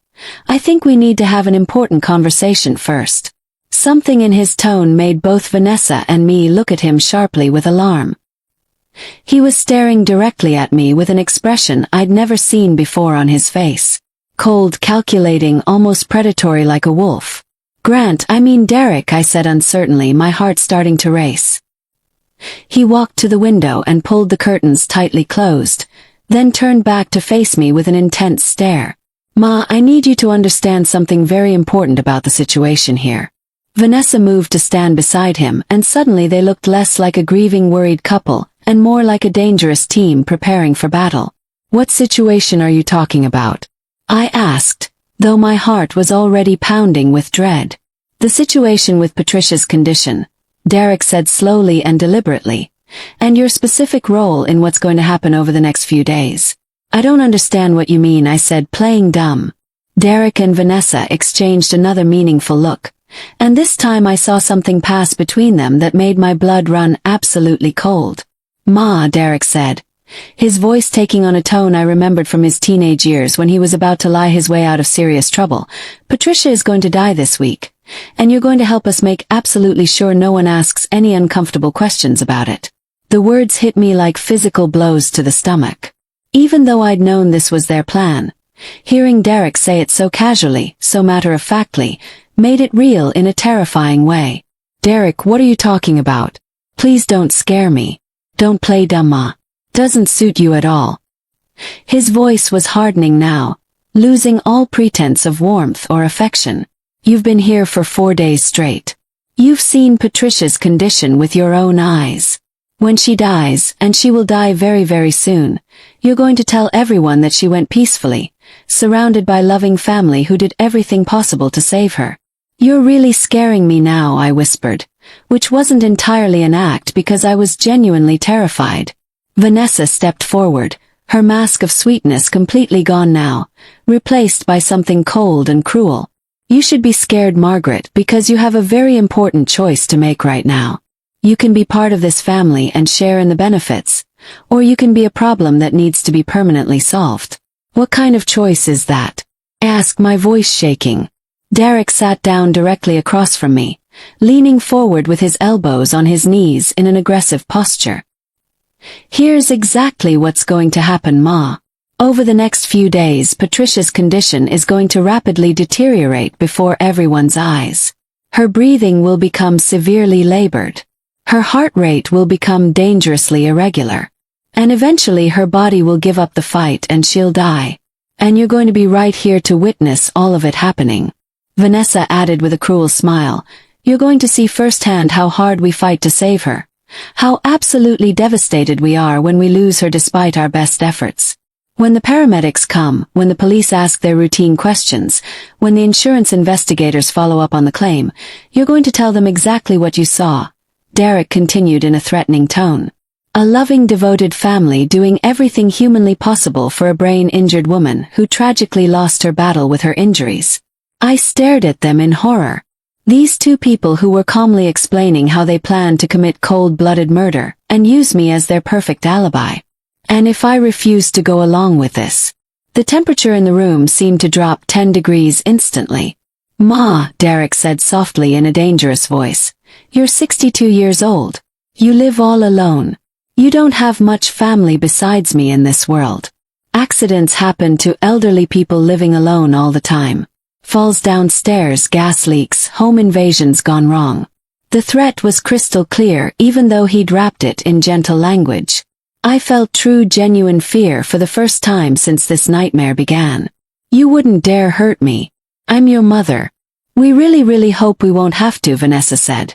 I think we need to have an important conversation first. Something in his tone made both Vanessa and me look at him sharply with alarm. He was staring directly at me with an expression I'd never seen before on his face. Cold, calculating, almost predatory, like a wolf. Derek, I said uncertainly, my heart starting to race. He walked to the window and pulled the curtains tightly closed, then turned back to face me with an intense stare. Ma, I need you to understand something very important about the situation here. Vanessa moved to stand beside him, and suddenly they looked less like a grieving, worried couple, and more like a dangerous team preparing for battle. What situation are you talking about? I asked, though my heart was already pounding with dread. The situation with Patricia's condition, Derek said slowly and deliberately, and your specific role in what's going to happen over the next few days. I don't understand what you mean, I said, playing dumb. Derek and Vanessa exchanged another meaningful look, and this time I saw something pass between them that made my blood run absolutely cold. Ma, Derek said, his voice taking on a tone I remembered from his teenage years when he was about to lie his way out of serious trouble. Patricia is going to die this week, and you're going to help us make absolutely sure no one asks any uncomfortable questions about it. The words hit me like physical blows to the stomach. Even though I'd known this was their plan, hearing Derek say it so casually, so matter-of-factly, made it real in a terrifying way. Derek, what are you talking about? Please don't scare me. Don't play dumb, Ma. Doesn't suit you at all. His voice was hardening now, losing all pretense of warmth or affection. You've been here for 4 days straight. You've seen Patricia's condition with your own eyes. When she dies, and she will die very, very soon, you're going to tell everyone that she went peacefully, surrounded by loving family who did everything possible to save her. You're really scaring me now, I whispered, which wasn't entirely an act because I was genuinely terrified. Vanessa stepped forward, her mask of sweetness completely gone now, replaced by something cold and cruel. You should be scared, Margaret, because you have a very important choice to make right now. You can be part of this family and share in the benefits, or you can be a problem that needs to be permanently solved. What kind of choice is that? I asked, my voice shaking. Derek sat down directly across from me, leaning forward with his elbows on his knees in an aggressive posture. Here's exactly what's going to happen, Ma. Over the next few days, Patricia's condition is going to rapidly deteriorate before everyone's eyes. Her breathing will become severely labored. Her heart rate will become dangerously irregular. And eventually her body will give up the fight and she'll die. And you're going to be right here to witness all of it happening. Vanessa added with a cruel smile, you're going to see firsthand how hard we fight to save her. How absolutely devastated we are when we lose her despite our best efforts. When the paramedics come, when the police ask their routine questions, when the insurance investigators follow up on the claim, you're going to tell them exactly what you saw. Derek continued in a threatening tone. A loving, devoted family doing everything humanly possible for a brain-injured woman who tragically lost her battle with her injuries. I stared at them in horror. These two people who were calmly explaining how they planned to commit cold-blooded murder and use me as their perfect alibi. And if I refused to go along with this? The temperature in the room seemed to drop 10 degrees instantly. "Ma," Derek said softly in a dangerous voice, "you're 62 years old. You live all alone. You don't have much family besides me in this world. Accidents happen to elderly people living alone all the time. Falls downstairs, gas leaks, home invasions gone wrong." The threat was crystal clear even though he'd wrapped it in gentle language. I felt true, genuine fear for the first time since this nightmare began. "You wouldn't dare hurt me. I'm your mother." "We really hope we won't have to," Vanessa said.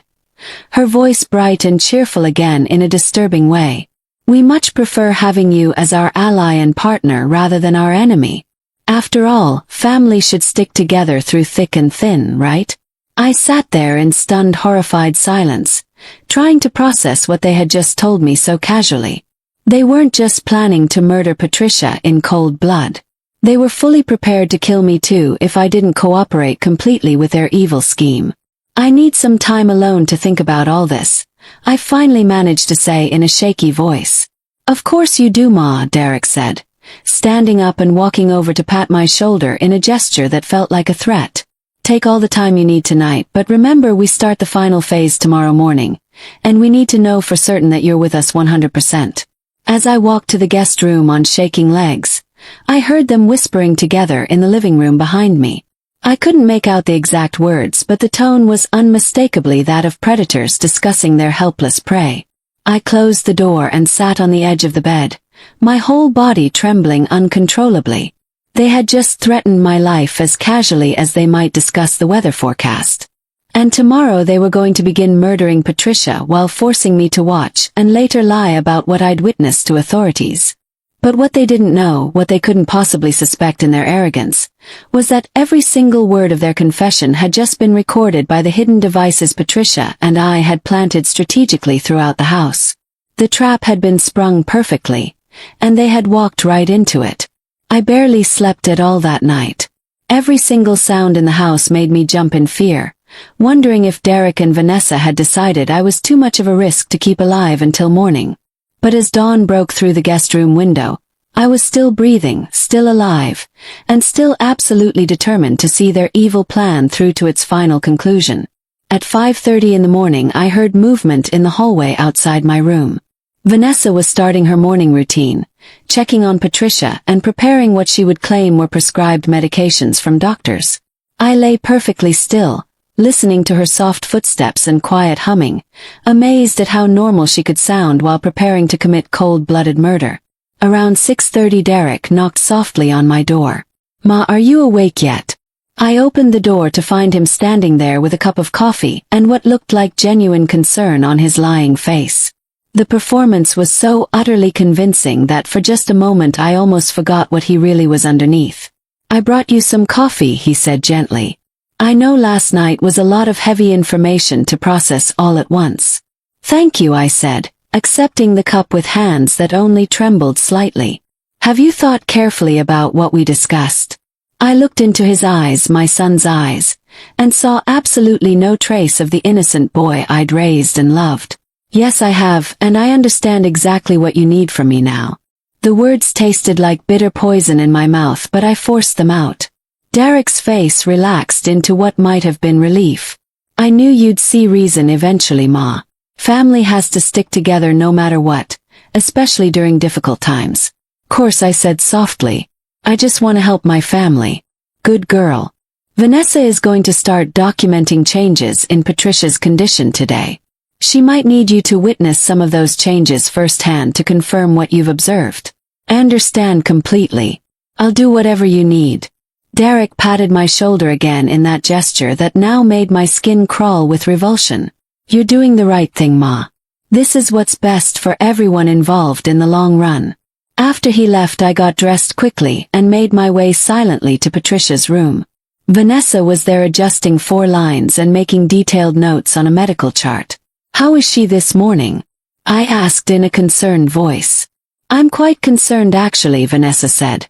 Her voice bright and cheerful again in a disturbing way. "We much prefer having you as our ally and partner rather than our enemy. After all, family should stick together through thick and thin, right?" I sat there in stunned, horrified silence, trying to process what they had just told me so casually. They weren't just planning to murder Patricia in cold blood. They were fully prepared to kill me too if I didn't cooperate completely with their evil scheme. "I need some time alone to think about all this," I finally managed to say in a shaky voice. "Of course you do, Ma," Derek said, standing up and walking over to pat my shoulder in a gesture that felt like a threat. "Take all the time you need tonight, but remember we start the final phase tomorrow morning, and we need to know for certain that you're with us 100%. As I walked to the guest room on shaking legs, I heard them whispering together in the living room behind me. I couldn't make out the exact words, but the tone was unmistakably that of predators discussing their helpless prey. I closed the door and sat on the edge of the bed, my whole body trembling uncontrollably. They had just threatened my life as casually as they might discuss the weather forecast. And tomorrow they were going to begin murdering Patricia while forcing me to watch and later lie about what I'd witnessed to authorities. But what they didn't know, what they couldn't possibly suspect in their arrogance, was that every single word of their confession had just been recorded by the hidden devices Patricia and I had planted strategically throughout the house. The trap had been sprung perfectly, and they had walked right into it. I barely slept at all that night. Every single sound in the house made me jump in fear, wondering if Derek and Vanessa had decided I was too much of a risk to keep alive until morning. But as dawn broke through the guest room window, I was still breathing, still alive, and still absolutely determined to see their evil plan through to its final conclusion. At 5:30 in the morning I heard movement in the hallway outside my room. Vanessa was starting her morning routine, checking on Patricia and preparing what she would claim were prescribed medications from doctors. I lay perfectly still, listening to her soft footsteps and quiet humming, amazed at how normal she could sound while preparing to commit cold-blooded murder. Around 6:30 Derek knocked softly on my door. "Ma, are you awake yet?" I opened the door to find him standing there with a cup of coffee and what looked like genuine concern on his lying face. The performance was so utterly convincing that for just a moment I almost forgot what he really was underneath. "I brought you some coffee," he said gently. "I know last night was a lot of heavy information to process all at once." "Thank you," I said, accepting the cup with hands that only trembled slightly. "Have you thought carefully about what we discussed?" I looked into his eyes, my son's eyes, and saw absolutely no trace of the innocent boy I'd raised and loved. "Yes, I have, and I understand exactly what you need from me now." The words tasted like bitter poison in my mouth, but I forced them out. Derek's face relaxed into what might have been relief. "I knew you'd see reason eventually, Ma. Family has to stick together no matter what, especially during difficult times." "Course," I said softly. "I just want to help my family." "Good girl." "Vanessa is going to start documenting changes in Patricia's condition today. She might need you to witness some of those changes firsthand to confirm what you've observed." "I understand completely. I'll do whatever you need." Derek patted my shoulder again in that gesture that now made my skin crawl with revulsion. "You're doing the right thing, Ma. This is what's best for everyone involved in the long run." After he left I got dressed quickly and made my way silently to Patricia's room. Vanessa was there adjusting 4 lines and making detailed notes on a medical chart. "How is she this morning?" I asked in a concerned voice. "I'm quite concerned actually," Vanessa said,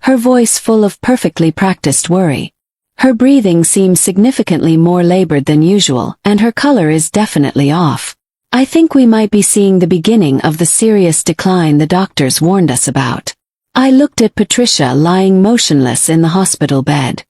her voice full of perfectly practiced worry. "Her breathing seems significantly more labored than usual, and her color is definitely off. I think we might be seeing the beginning of the serious decline the doctors warned us about." I looked at Patricia lying motionless in the hospital bed.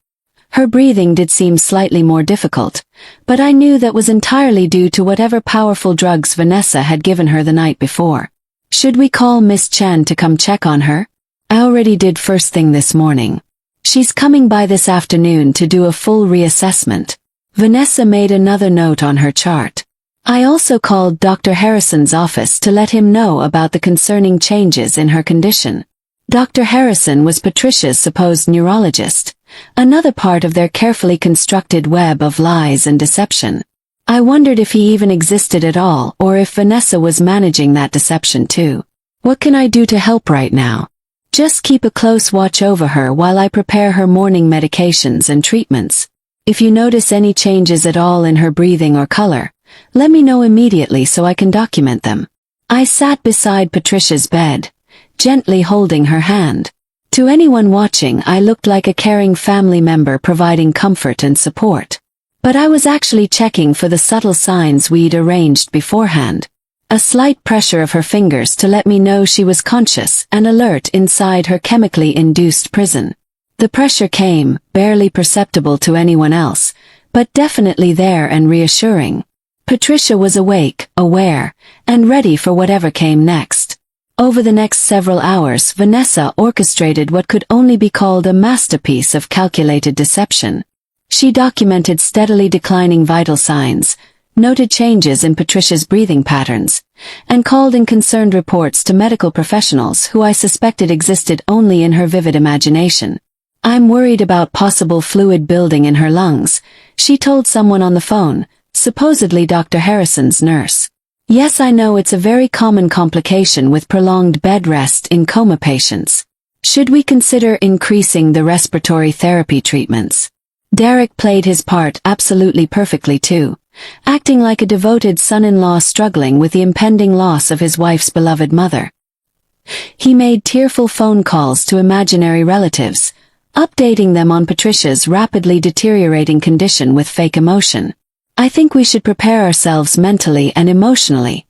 Her breathing did seem slightly more difficult, but I knew that was entirely due to whatever powerful drugs Vanessa had given her the night before. "Should we call Miss Chan to come check on her?" "I already did first thing this morning. She's coming by this afternoon to do a full reassessment." Vanessa made another note on her chart. I also called Dr. Harrison's office to let him know about the concerning changes in her condition. Dr. Harrison was Patricia's supposed neurologist, another part of their carefully constructed web of lies and deception. I wondered if he even existed at all or if Vanessa was managing that deception too. "What can I do to help right now?" "Just keep a close watch over her while I prepare her morning medications and treatments. If you notice any changes at all in her breathing or color, let me know immediately so I can document them." I sat beside Patricia's bed, gently holding her hand. To anyone watching, I looked like a caring family member providing comfort and support. But I was actually checking for the subtle signs we'd arranged beforehand. A slight pressure of her fingers to let me know she was conscious and alert inside her chemically induced prison. The pressure came, barely perceptible to anyone else, but definitely there and reassuring. Patricia was awake, aware, and ready for whatever came next. Over the next several hours, Vanessa orchestrated what could only be called a masterpiece of calculated deception. She documented steadily declining vital signs, noted changes in Patricia's breathing patterns, and called in concerned reports to medical professionals who I suspected existed only in her vivid imagination. "I'm worried about possible fluid building in her lungs," she told someone on the phone, supposedly Dr. Harrison's nurse. "Yes, I know it's a very common complication with prolonged bed rest in coma patients. Should we consider increasing the respiratory therapy treatments?" Derek played his part absolutely perfectly too, acting like a devoted son-in-law struggling with the impending loss of his wife's beloved mother. He made tearful phone calls to imaginary relatives, updating them on Patricia's rapidly deteriorating condition with fake emotion. "I think we should prepare ourselves mentally and emotionally,"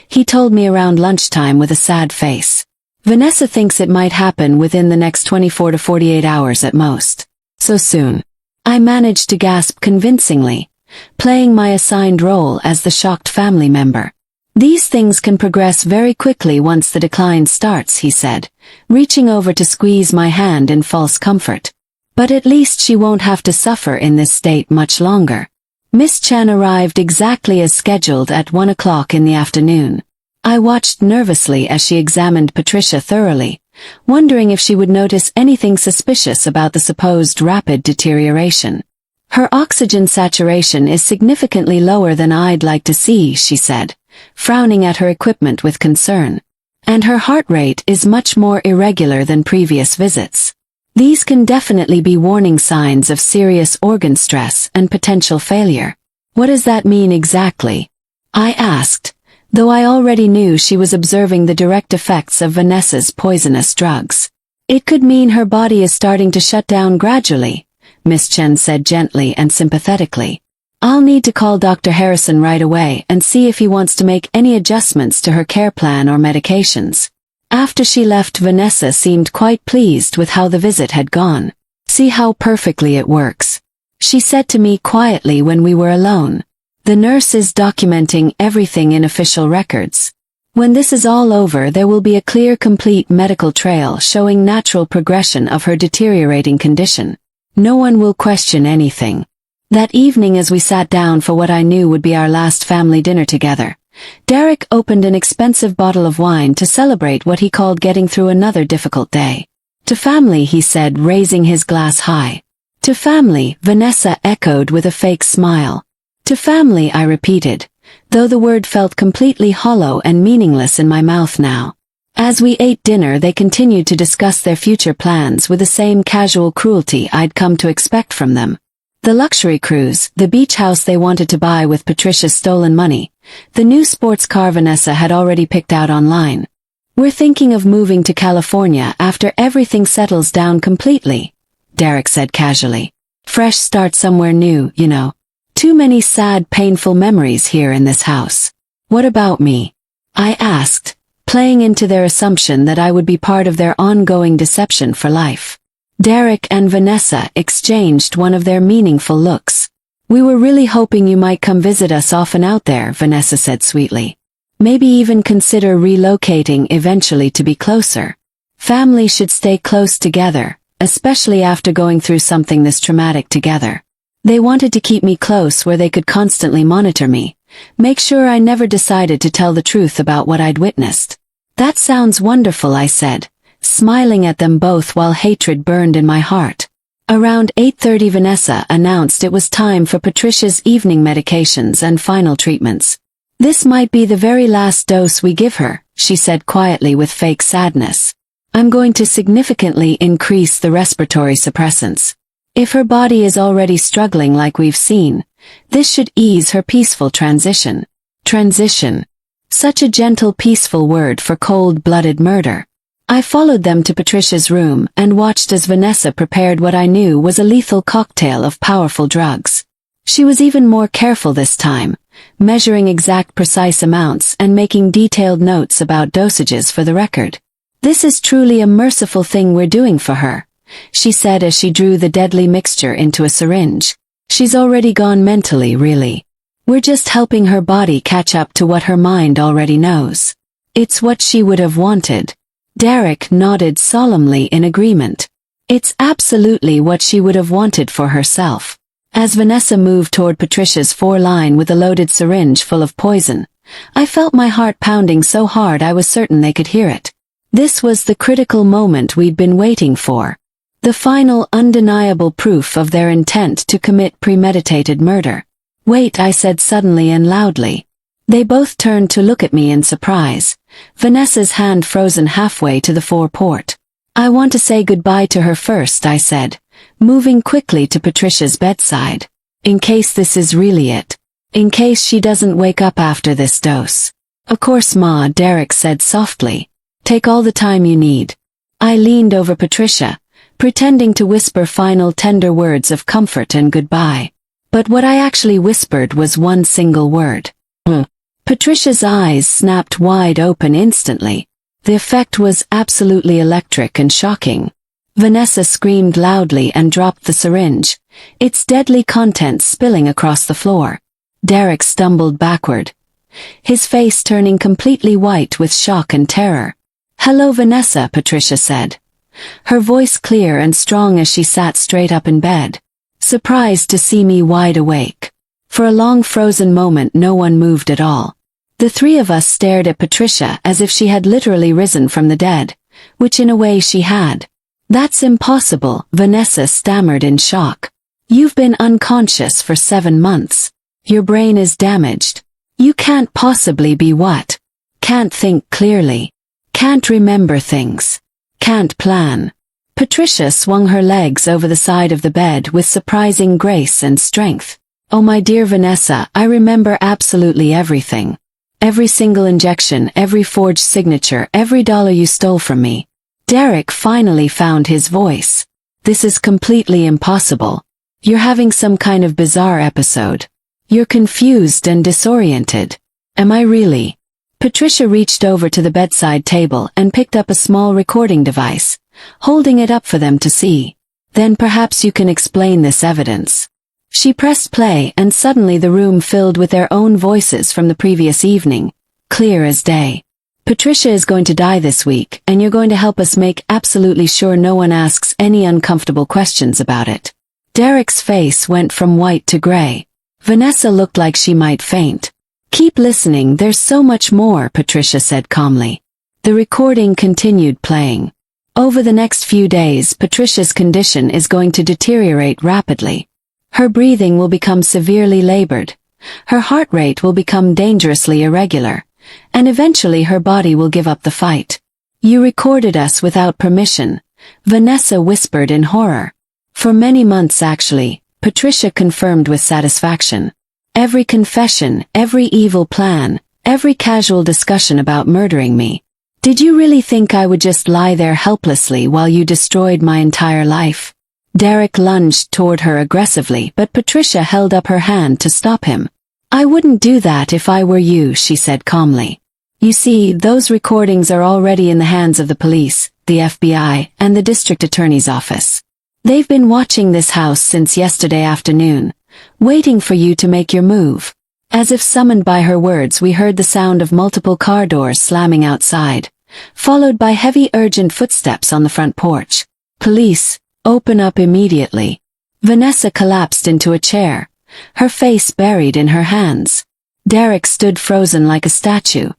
he told me around lunchtime with a sad face. "Vanessa thinks it might happen within the next 24 to 48 hours at most." "So soon?" I managed to gasp convincingly, playing my assigned role as the shocked family member. "These things can progress very quickly once the decline starts," he said, reaching over to squeeze my hand in false comfort. "But at least she won't have to suffer in this state much longer." Miss Chan arrived exactly as scheduled at 1 o'clock in the afternoon. I watched nervously as she examined Patricia thoroughly, wondering if she would notice anything suspicious about the supposed rapid deterioration. "Her oxygen saturation is significantly lower than I'd like to see," she said, frowning at her equipment with concern. "And her heart rate is much more irregular than previous visits. These can definitely be warning signs of serious organ stress and potential failure." "What does that mean exactly?" I asked, though I already knew she was observing the direct effects of Vanessa's poisonous drugs. "It could mean her body is starting to shut down gradually," Miss Chen said gently and sympathetically. "I'll need to call Dr. Harrison right away and see if he wants to make any adjustments to her care plan or medications." After she left, Vanessa seemed quite pleased with how the visit had gone. "See how perfectly it works," she said to me quietly when we were alone. "The nurse is documenting everything in official records. When this is all over, there will be a clear, complete medical trail showing natural progression of her deteriorating condition. No one will question anything." That evening, as we sat down for what I knew would be our last family dinner together, Derek opened an expensive bottle of wine to celebrate what he called getting through another difficult day. "To family," he said, raising his glass high. "To family," Vanessa echoed with a fake smile. "To family," I repeated, though the word felt completely hollow and meaningless in my mouth now. As we ate dinner, they continued to discuss their future plans with the same casual cruelty I'd come to expect from them. The luxury cruise, the beach house they wanted to buy with Patricia's stolen money, The new sports car Vanessa had already picked out online. "We're thinking of moving to California after everything settles down completely," Derek said casually. "Fresh start somewhere new, you know. Too many sad, painful memories here in this house." "What about me?" I asked, playing into their assumption that I would be part of their ongoing deception for life. Derek and Vanessa exchanged one of their meaningful looks. "We were really hoping you might come visit us often out there," Vanessa said sweetly. "Maybe even consider relocating eventually to be closer. Family should stay close together, especially after going through something this traumatic together." They wanted to keep me close where they could constantly monitor me, make sure I never decided to tell the truth about what I'd witnessed. "That sounds wonderful," I said, smiling at them both while hatred burned in my heart. Around 8:30 Vanessa announced it was time for Patricia's evening medications and final treatments. "This might be the very last dose we give her," she said quietly with fake sadness. "I'm going to significantly increase the respiratory suppressants. If her body is already struggling like we've seen, this should ease her peaceful transition." Transition. Such a gentle, peaceful word for cold-blooded murder. I followed them to Patricia's room and watched as Vanessa prepared what I knew was a lethal cocktail of powerful drugs. She was even more careful this time, measuring exact precise amounts and making detailed notes about dosages for the record. "This is truly a merciful thing we're doing for her," she said as she drew the deadly mixture into a syringe. "She's already gone mentally, really. We're just helping her body catch up to what her mind already knows. It's what she would have wanted." Derek nodded solemnly in agreement. "It's absolutely what she would have wanted for herself." As Vanessa moved toward Patricia's foreline with a loaded syringe full of poison, I felt my heart pounding so hard I was certain they could hear it. This was the critical moment we'd been waiting for. The final undeniable proof of their intent to commit premeditated murder. "Wait," I said suddenly and loudly. They both turned to look at me in surprise, Vanessa's hand frozen halfway to the foreport. "I want to say goodbye to her first," I said, moving quickly to Patricia's bedside. "In case this is really it. In case she doesn't wake up after this dose." "Of course, Ma," Derek said softly. "Take all the time you need." I leaned over Patricia, pretending to whisper final tender words of comfort and goodbye. But what I actually whispered was one single word. Patricia's eyes snapped wide open instantly. The effect was absolutely electric and shocking. Vanessa screamed loudly and dropped the syringe, its deadly contents spilling across the floor. Derek stumbled backward, his face turning completely white with shock and terror. "Hello, Vanessa," Patricia said, her voice clear and strong as she sat straight up in bed, surprised to see me wide awake. For a long frozen moment no one moved at all. The three of us stared at Patricia as if she had literally risen from the dead, which in a way she had. "That's impossible," Vanessa stammered in shock. "You've been unconscious for 7 months. Your brain is damaged. You can't possibly be what? Can't think clearly. Can't remember things. Can't plan." Patricia swung her legs over the side of the bed with surprising grace and strength. "Oh, my dear Vanessa, I remember absolutely everything. Every single injection, every forged signature, every dollar you stole from me." Derek finally found his voice. "This is completely impossible. You're having some kind of bizarre episode. You're confused and disoriented." "Am I really?" Patricia reached over to the bedside table and picked up a small recording device, holding it up for them to see. "Then perhaps you can explain this evidence." She pressed play and suddenly the room filled with their own voices from the previous evening, clear as day. "Patricia is going to die this week, and you're going to help us make absolutely sure no one asks any uncomfortable questions about it." Derek's face went from white to gray. Vanessa looked like she might faint. "Keep listening, there's so much more," Patricia said calmly. The recording continued playing. "Over the next few days, Patricia's condition is going to deteriorate rapidly. Her breathing will become severely labored. Her heart rate will become dangerously irregular. And eventually her body will give up the fight." "You recorded us without permission," Vanessa whispered in horror. "For many months actually," Patricia confirmed with satisfaction. Every confession, every evil plan, every casual discussion about murdering me. Did you really think I would just lie there helplessly while you destroyed my entire life? Derek lunged toward her aggressively, but Patricia held up her hand to stop him. I wouldn't do that if I were you, she said calmly. You see, those recordings are already in the hands of the police, the FBI, and the district attorney's office. They've been watching this house since yesterday afternoon, waiting for you to make your move. As if summoned by her words, we heard the sound of multiple car doors slamming outside, followed by heavy urgent footsteps on the front porch. Police, open up immediately. Vanessa collapsed into a chair, her face buried in her hands. Derek stood frozen like a statue,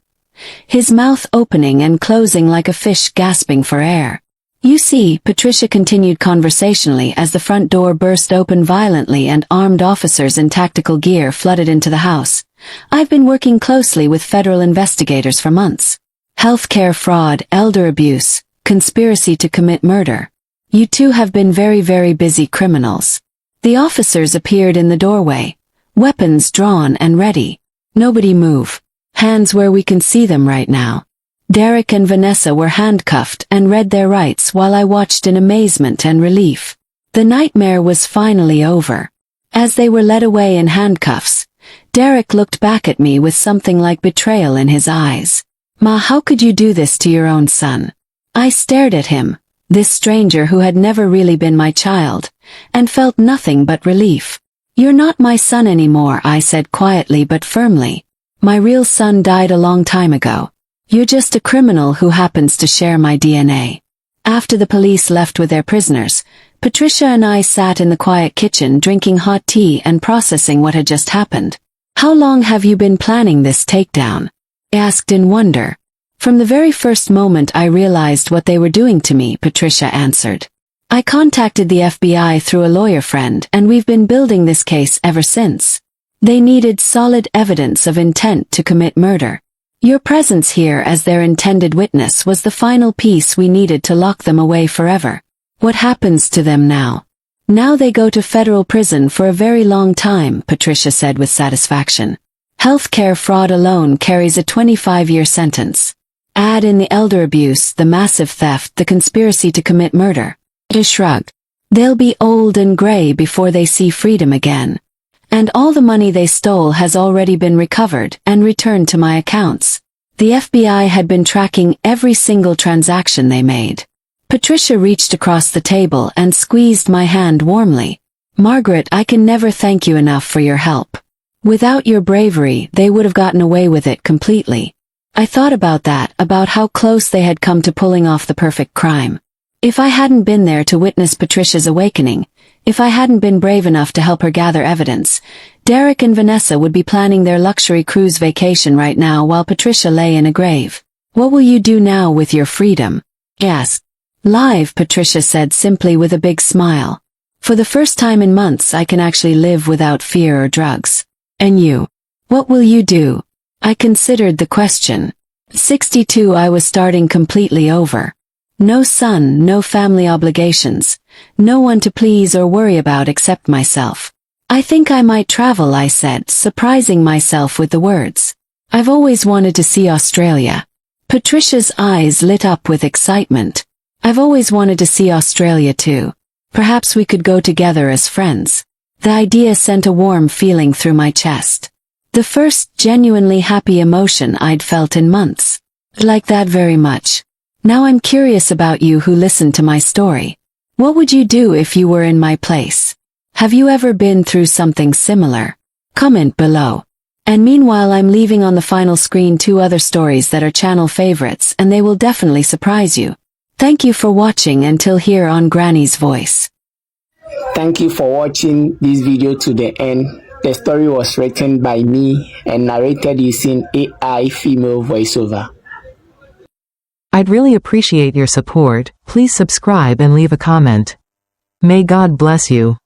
his mouth opening and closing like a fish gasping for air. You see, Patricia continued conversationally as the front door burst open violently and armed officers in tactical gear flooded into the house. I've been working closely with federal investigators for months. Healthcare fraud, elder abuse, conspiracy to commit murder. You two have been very, very busy criminals. The officers appeared in the doorway, weapons drawn and ready. Nobody move. Hands where we can see them right now. Derek and Vanessa were handcuffed and read their rights while I watched in amazement and relief. The nightmare was finally over. As they were led away in handcuffs, Derek looked back at me with something like betrayal in his eyes. Ma, how could you do this to your own son? I stared at him, this stranger who had never really been my child, and felt nothing but relief. You're not my son anymore, I said quietly but firmly. My real son died a long time ago. You're just a criminal who happens to share my DNA. After the police left with their prisoners, Patricia and I sat in the quiet kitchen drinking hot tea and processing what had just happened. How long have you been planning this takedown? I asked in wonder. From the very first moment I realized what they were doing to me, Patricia answered. I contacted the FBI through a lawyer friend and we've been building this case ever since. They needed solid evidence of intent to commit murder. Your presence here as their intended witness was the final piece we needed to lock them away forever. What happens to them now? Now they go to federal prison for a very long time, Patricia said with satisfaction. Healthcare fraud alone carries a 25-year sentence. Add in the elder abuse, the massive theft, the conspiracy to commit murder. I shrugged. They'll be old and gray before they see freedom again. And all the money they stole has already been recovered and returned to my accounts. The FBI had been tracking every single transaction they made. Patricia reached across the table and squeezed my hand warmly. Margaret, I can never thank you enough for your help. Without your bravery, they would have gotten away with it completely. I thought about that, about how close they had come to pulling off the perfect crime. If I hadn't been there to witness Patricia's awakening, if I hadn't been brave enough to help her gather evidence, Derek and Vanessa would be planning their luxury cruise vacation right now while Patricia lay in a grave. What will you do now with your freedom? I asked. Live, Patricia said simply with a big smile. For the first time in months I can actually live without fear or drugs. And you? What will you do? I considered the question. 62, I was starting completely over. No son, no family obligations, no one to please or worry about except myself. I think I might travel, I said, surprising myself with the words. I've always wanted to see Australia. Patricia's eyes lit up with excitement. I've always wanted to see Australia too. Perhaps we could go together as friends. The idea sent a warm feeling through my chest. The first genuinely happy emotion I'd felt in months. Like that very much. Now I'm curious about you who listened to my story. What would you do if you were in my place? Have you ever been through something similar? Comment below. And meanwhile I'm leaving on the final screen 2 other stories that are channel favorites and they will definitely surprise you. Thank you for watching until here on Granny's Voice. Thank you for watching this video to the end. The story was written by me and narrated using AI female voiceover. I'd really appreciate your support. Please subscribe and leave a comment. May God bless you.